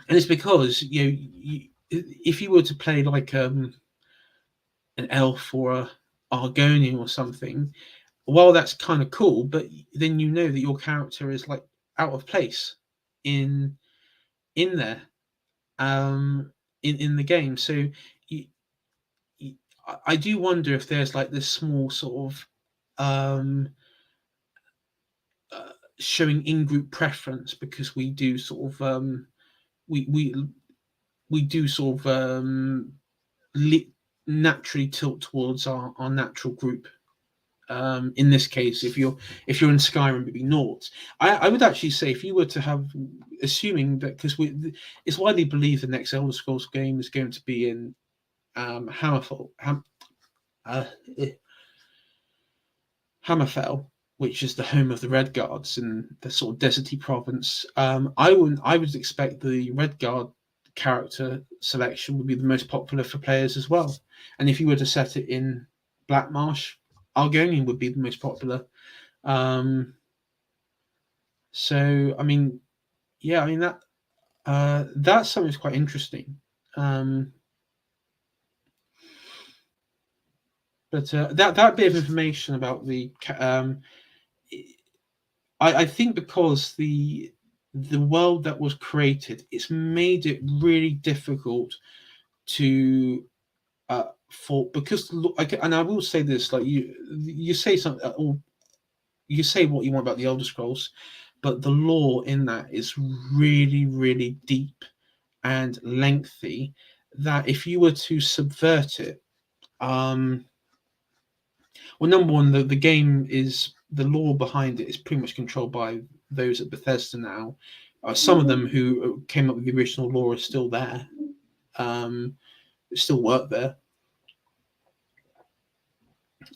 and it's because if you were to play like an elf or a Argonian or something, well, that's kind of cool, but then you know that your character is like out of place in there, um, in the game. So you, you, I do wonder if there's like this small sort of um, uh, showing in-group preference, because we do sort of we we we do sort of naturally tilt towards our natural group. In this case, if you're in Skyrim, it'd be Naught. I would actually say, if you were to have, assuming that, because it's widely believed the next Elder Scrolls game is going to be in Hammerfell, uh, eh, Hammerfell, which is the home of the Red Guards in the sort of deserty province. I would expect the Red Guard character selection would be the most popular for players as well. And if you were to set it in Black Marsh, Argonian would be the most popular. Um, so I mean, yeah, I mean that's something that's quite interesting. Um, but that bit of information about I think because the world that was created, it's made it really difficult to for, because and I will say this, like you say something, or you say what you want about the Elder Scrolls, but the lore in that is really, really deep and lengthy. That if you were to subvert it, um, well, number one, the game is, the lore behind it is pretty much controlled by those at Bethesda now. Some of them who came up with the original lore are still there, um, still work there.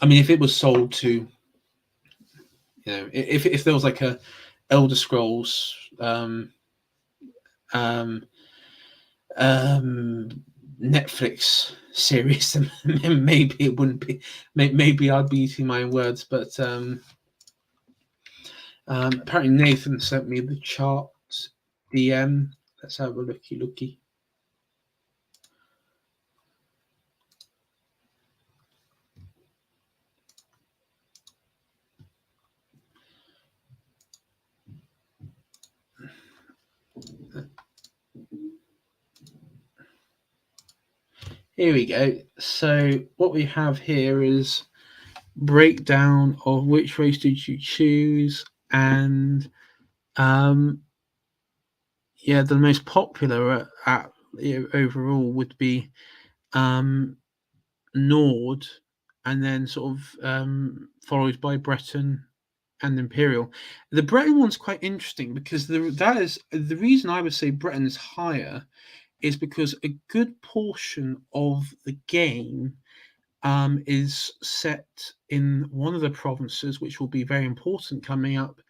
I mean, if it was sold to, if there was like a Elder Scrolls um, um, Netflix series, then maybe it wouldn't be. Maybe I'd be eating my own words, but apparently Nathan sent me the chart DM. Let's have a looky. Here we go. So what we have here is breakdown of which race did you choose, and um, yeah, the most popular overall would be um, Nord, and then sort of followed by Breton and Imperial. The Breton one's quite interesting because that is the reason I would say Breton is higher is because a good portion of the game is set in one of the provinces, which will be very important coming up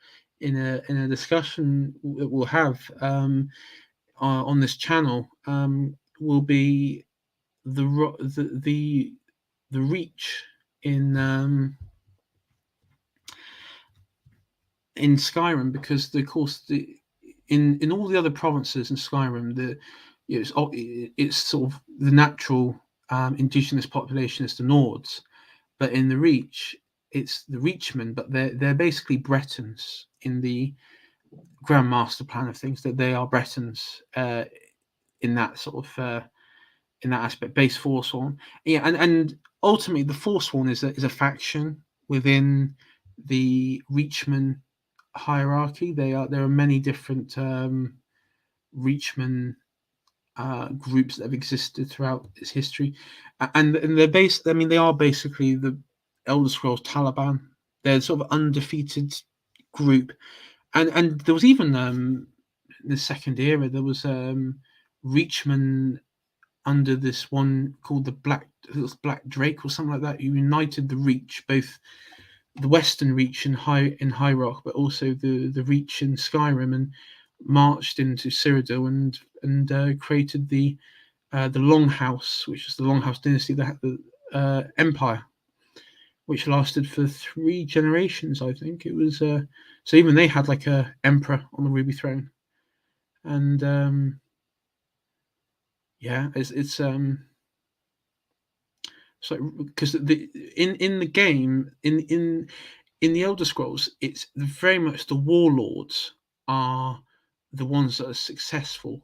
in a discussion that we'll have on this channel. Will be the Reach in Skyrim, because of course in all the other provinces in Skyrim, it's sort of the natural indigenous population is the Nords, but in the Reach it's the Reachmen, but they're basically Bretons in the Grand Master Plan of things, that they are Bretons in that sort of in that aspect. Base Forsworn, yeah, and ultimately the Forsworn is a faction within the Reachmen hierarchy. There are many different Reachmen groups that have existed throughout its history, and they're based. I mean, they are basically the Elder Scrolls Taliban. They're sort of undefeated group, and there was even in the Second Era there was Reachmen under this one called the Black Drake or something like that, who united the Reach, both the Western Reach in High Rock, but also the Reach in Skyrim, and marched into Cyrodiil and created the Longhouse, which is the Longhouse dynasty, the empire, which lasted for 3 generations. I think it was so even they had like a emperor on the Ruby Throne, and yeah, it's so because in the game in the Elder Scrolls, it's very much the warlords are the ones that are successful,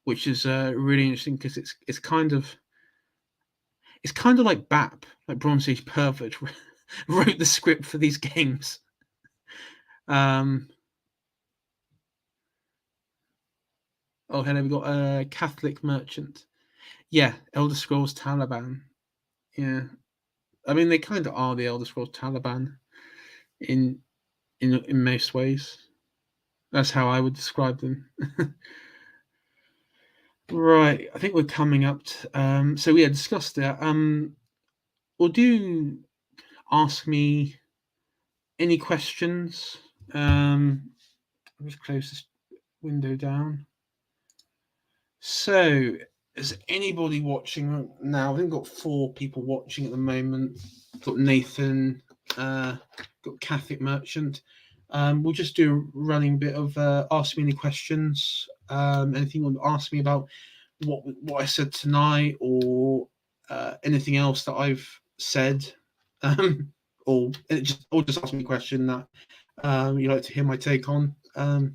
which is really interesting because it's kind of like BAP, like Bronze Age Pervert, wrote the script for these games. Oh, hello, we got a Catholic merchant. Yeah, Elder Scrolls Taliban. Yeah, I mean they kind of are the Elder Scrolls Taliban in most ways. That's how I would describe them. Right, I think we're coming up to, so we had discussed that. Well, do ask me any questions. I'll just close this window down. So, is anybody watching now? I think we've got 4 people watching at the moment. Got Nathan, got Catholic Merchant. We'll just do a running bit of ask me any questions. Anything you want to ask me about what I said tonight, or anything else that I've said, or just ask me a question that you'd like to hear my take on. That's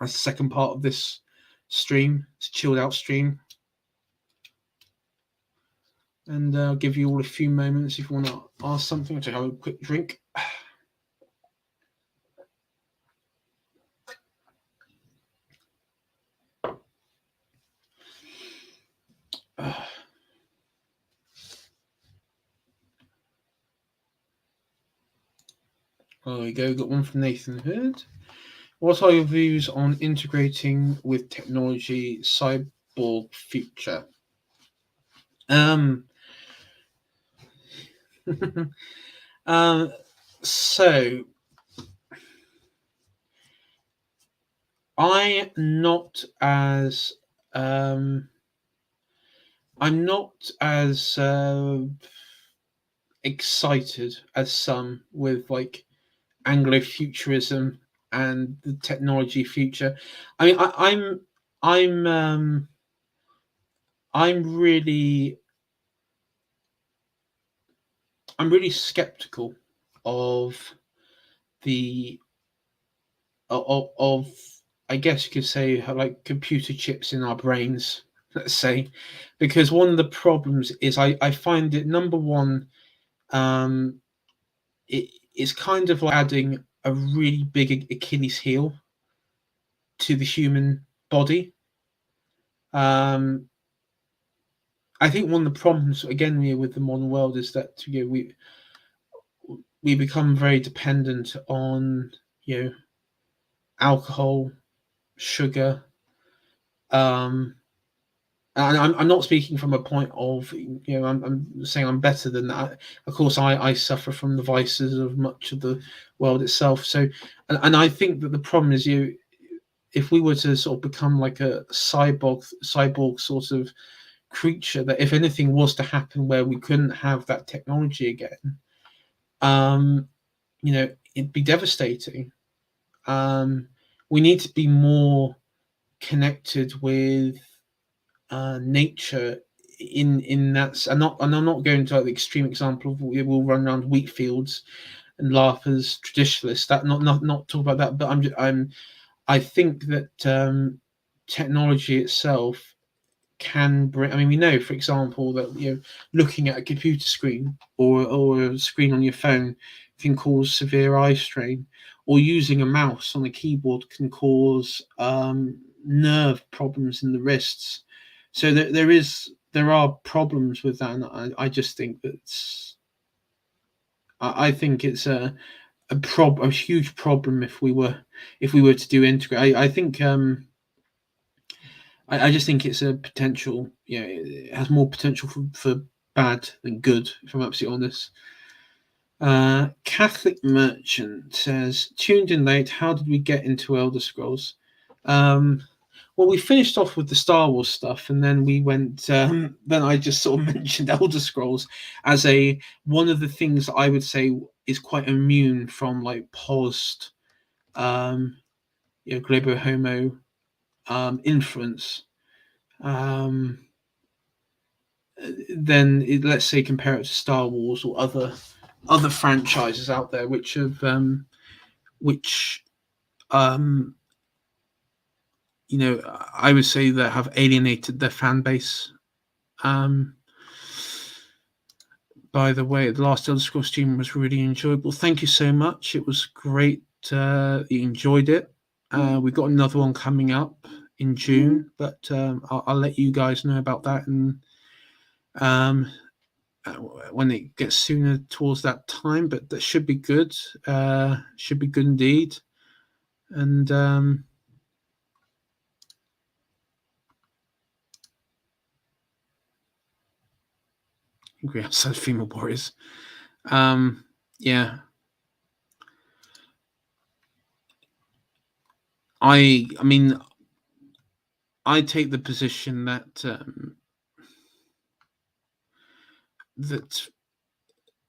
the second part of this stream. It's a chilled out stream, and I'll give you all a few moments if you want to ask something. I'll take a quick drink. There we go. Got one from Nathan Hood. What are your views on integrating with technology cyborg future? So I'm not as excited as some with like Anglo-futurism and the technology future. I mean, I'm really skeptical of the of I guess you could say like computer chips in our brains, let's say, because one of the problems is I find it, number one, it is kind of like adding a really big Achilles heel to the human body. I think one of the problems again with the modern world is that we become very dependent on alcohol, sugar. And I'm not speaking from a point of I'm saying I'm better than that. Of course, I suffer from the vices of much of the world itself. So, and I think that the problem is if we were to sort of become like a cyborg sort of creature, that if anything was to happen where we couldn't have that technology again, it'd be devastating. We need to be more connected with nature in that. And I'm not going to like the extreme example of we'll run around wheat fields and laugh as traditionalists. That not talk about that, but I think that technology itself can bring. I mean, we know, for example, that looking at a computer screen or a screen on your phone can cause severe eye strain, or using a mouse on a keyboard can cause nerve problems in the wrists. So there are problems with that, and I just think I think it's a huge problem if we were to do integrate. I think I just think it's a potential. It has more potential for bad than good, if I'm absolutely honest. Catholic Merchant says, tuned in late. How did we get into Elder Scrolls? Well, we finished off with the Star Wars stuff, and then we went. Then I just sort of mentioned Elder Scrolls as one of the things I would say is quite immune from like post, Globo Homo influence. Then let's say compare it to Star Wars or other franchises out there which have I would say that have alienated their fan base. By the way, the last Elder Scrolls stream was really enjoyable. Thank you so much. It was great. You enjoyed it. We've got another one coming up in June, but I'll let you guys know about that, and when it gets sooner towards that time. But that should be good. Should be good indeed. And agree outside female warriors. Yeah. I mean, I take the position that that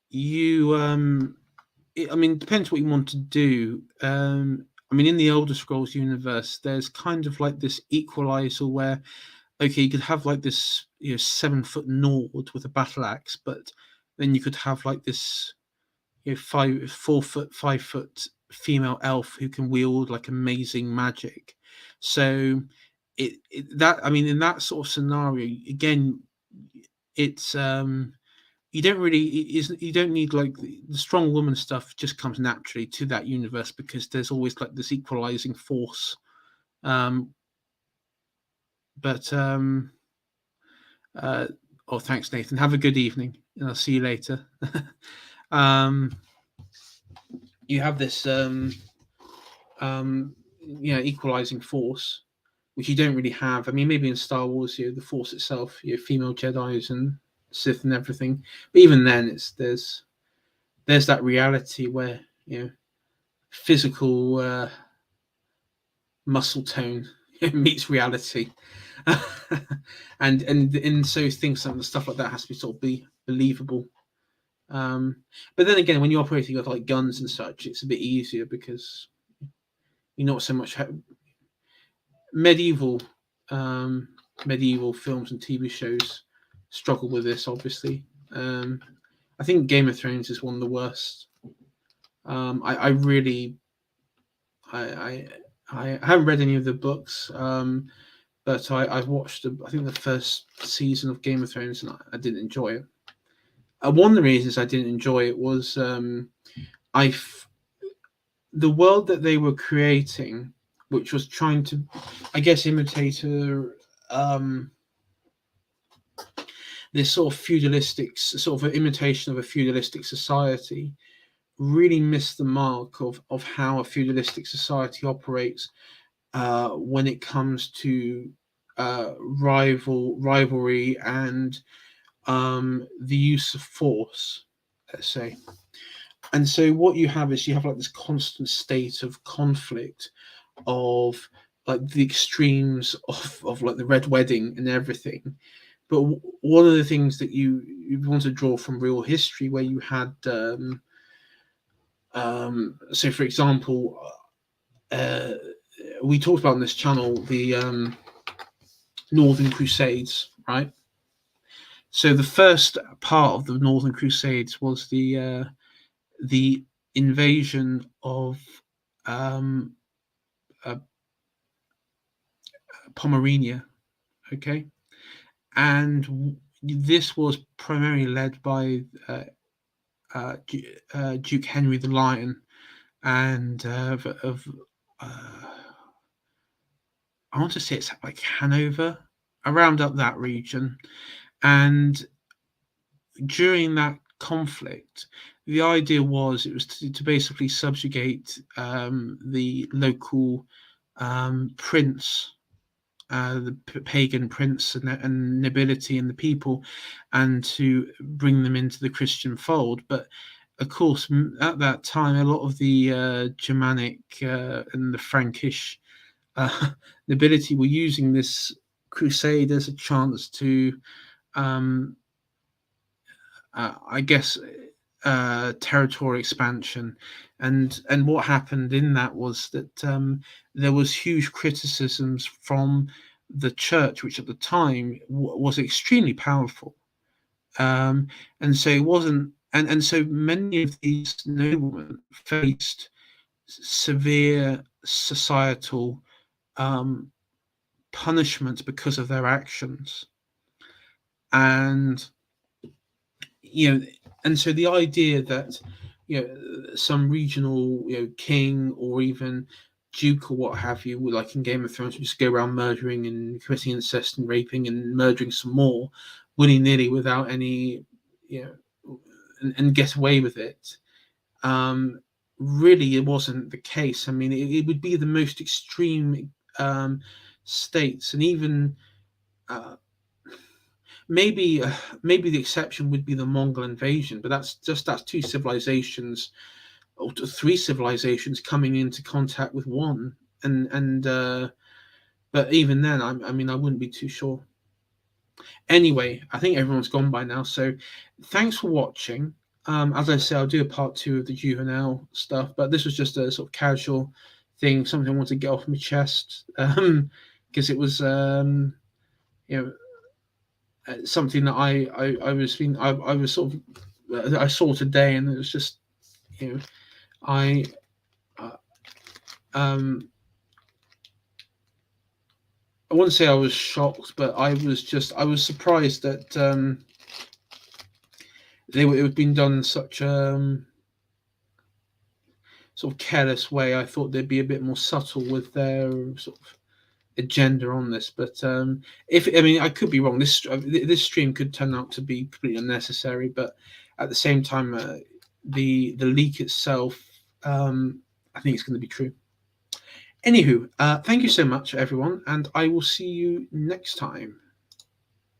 you I mean, it depends what you want to do. I mean, in the Elder Scrolls universe, there's kind of like this equalizer where, okay, you could have like this 7-foot Nord with a battle axe, but then you could have like this 4-foot, 5-foot female elf who can wield like amazing magic. So that, I mean, in that sort of scenario, again, it's you don't need like the strong woman stuff. Just comes naturally to that universe because there's always like this equalizing force. Thanks, Nathan. Have a good evening, and I'll see you later. You have this equalizing force, which you don't really have. I mean, maybe in Star Wars, the Force itself, female Jedis and Sith and everything. But even then, there's that reality where physical muscle tone meets reality, and so things and stuff like that has to be sort of be believable. But then again, when you're operating with like guns and such, it's a bit easier because you're not so much medieval films and TV shows struggle with this, obviously. I think Game of Thrones is one of the worst. I haven't read any of the books, but I've watched I think the first season of Game of Thrones, and I didn't enjoy it. One of the reasons I didn't enjoy it was the world that they were creating, which was trying to, I guess, imitate this sort of feudalistic, sort of an imitation of a feudalistic society, really missed the mark of how a feudalistic society operates when it comes to rivalry and the use of force, let's say. And so what you have is you have like this constant state of conflict of like the extremes of like the red wedding and everything. But one of the things that you want to draw from real history, where you had so for example, we talked about on this channel the Northern Crusades, right? So the first part of the Northern Crusades was the invasion of um, uh, Pomerania, okay, and this was primarily led by Duke Henry the Lion and of I want to say it's like Hanover, around up that region, and during that conflict, the idea was it was to basically subjugate the local prince, the pagan prince and nobility and the people, and to bring them into the Christian fold. But of course, at that time, a lot of the Germanic and the Frankish nobility were using this crusade as a chance to um, I guess territory expansion, and what happened in that was that there was huge criticisms from the church, which at the time was extremely powerful, and so it wasn't, and so many of these noblemen faced severe societal punishment because of their actions, and and so the idea that some regional king or even duke or what have you, like in Game of Thrones, would just go around murdering and committing incest and raping and murdering some more willy nilly without any and get away with it. Really, it wasn't the case. I mean, it would be the most extreme states, and even maybe the exception would be the Mongol invasion, but that's two civilizations or three civilizations coming into contact with one, and but even then, I mean, I wouldn't be too sure. Anyway, I think everyone's gone by now, so thanks for watching. As I say, I'll do a part 2 of the juvenile stuff, but this was just a sort of casual thing, something I wanted to get off my chest, because it was something that I was sort of I saw today, and it was just I I wouldn't say I was shocked, but I was surprised that it had been done in such sort of careless way. I thought they'd be a bit more subtle with their sort of agenda on this, but I could be wrong. This stream could turn out to be completely unnecessary, but at the same time, the leak itself, I think it's going to be true. Anywho, thank you so much, everyone, and I will see you next time.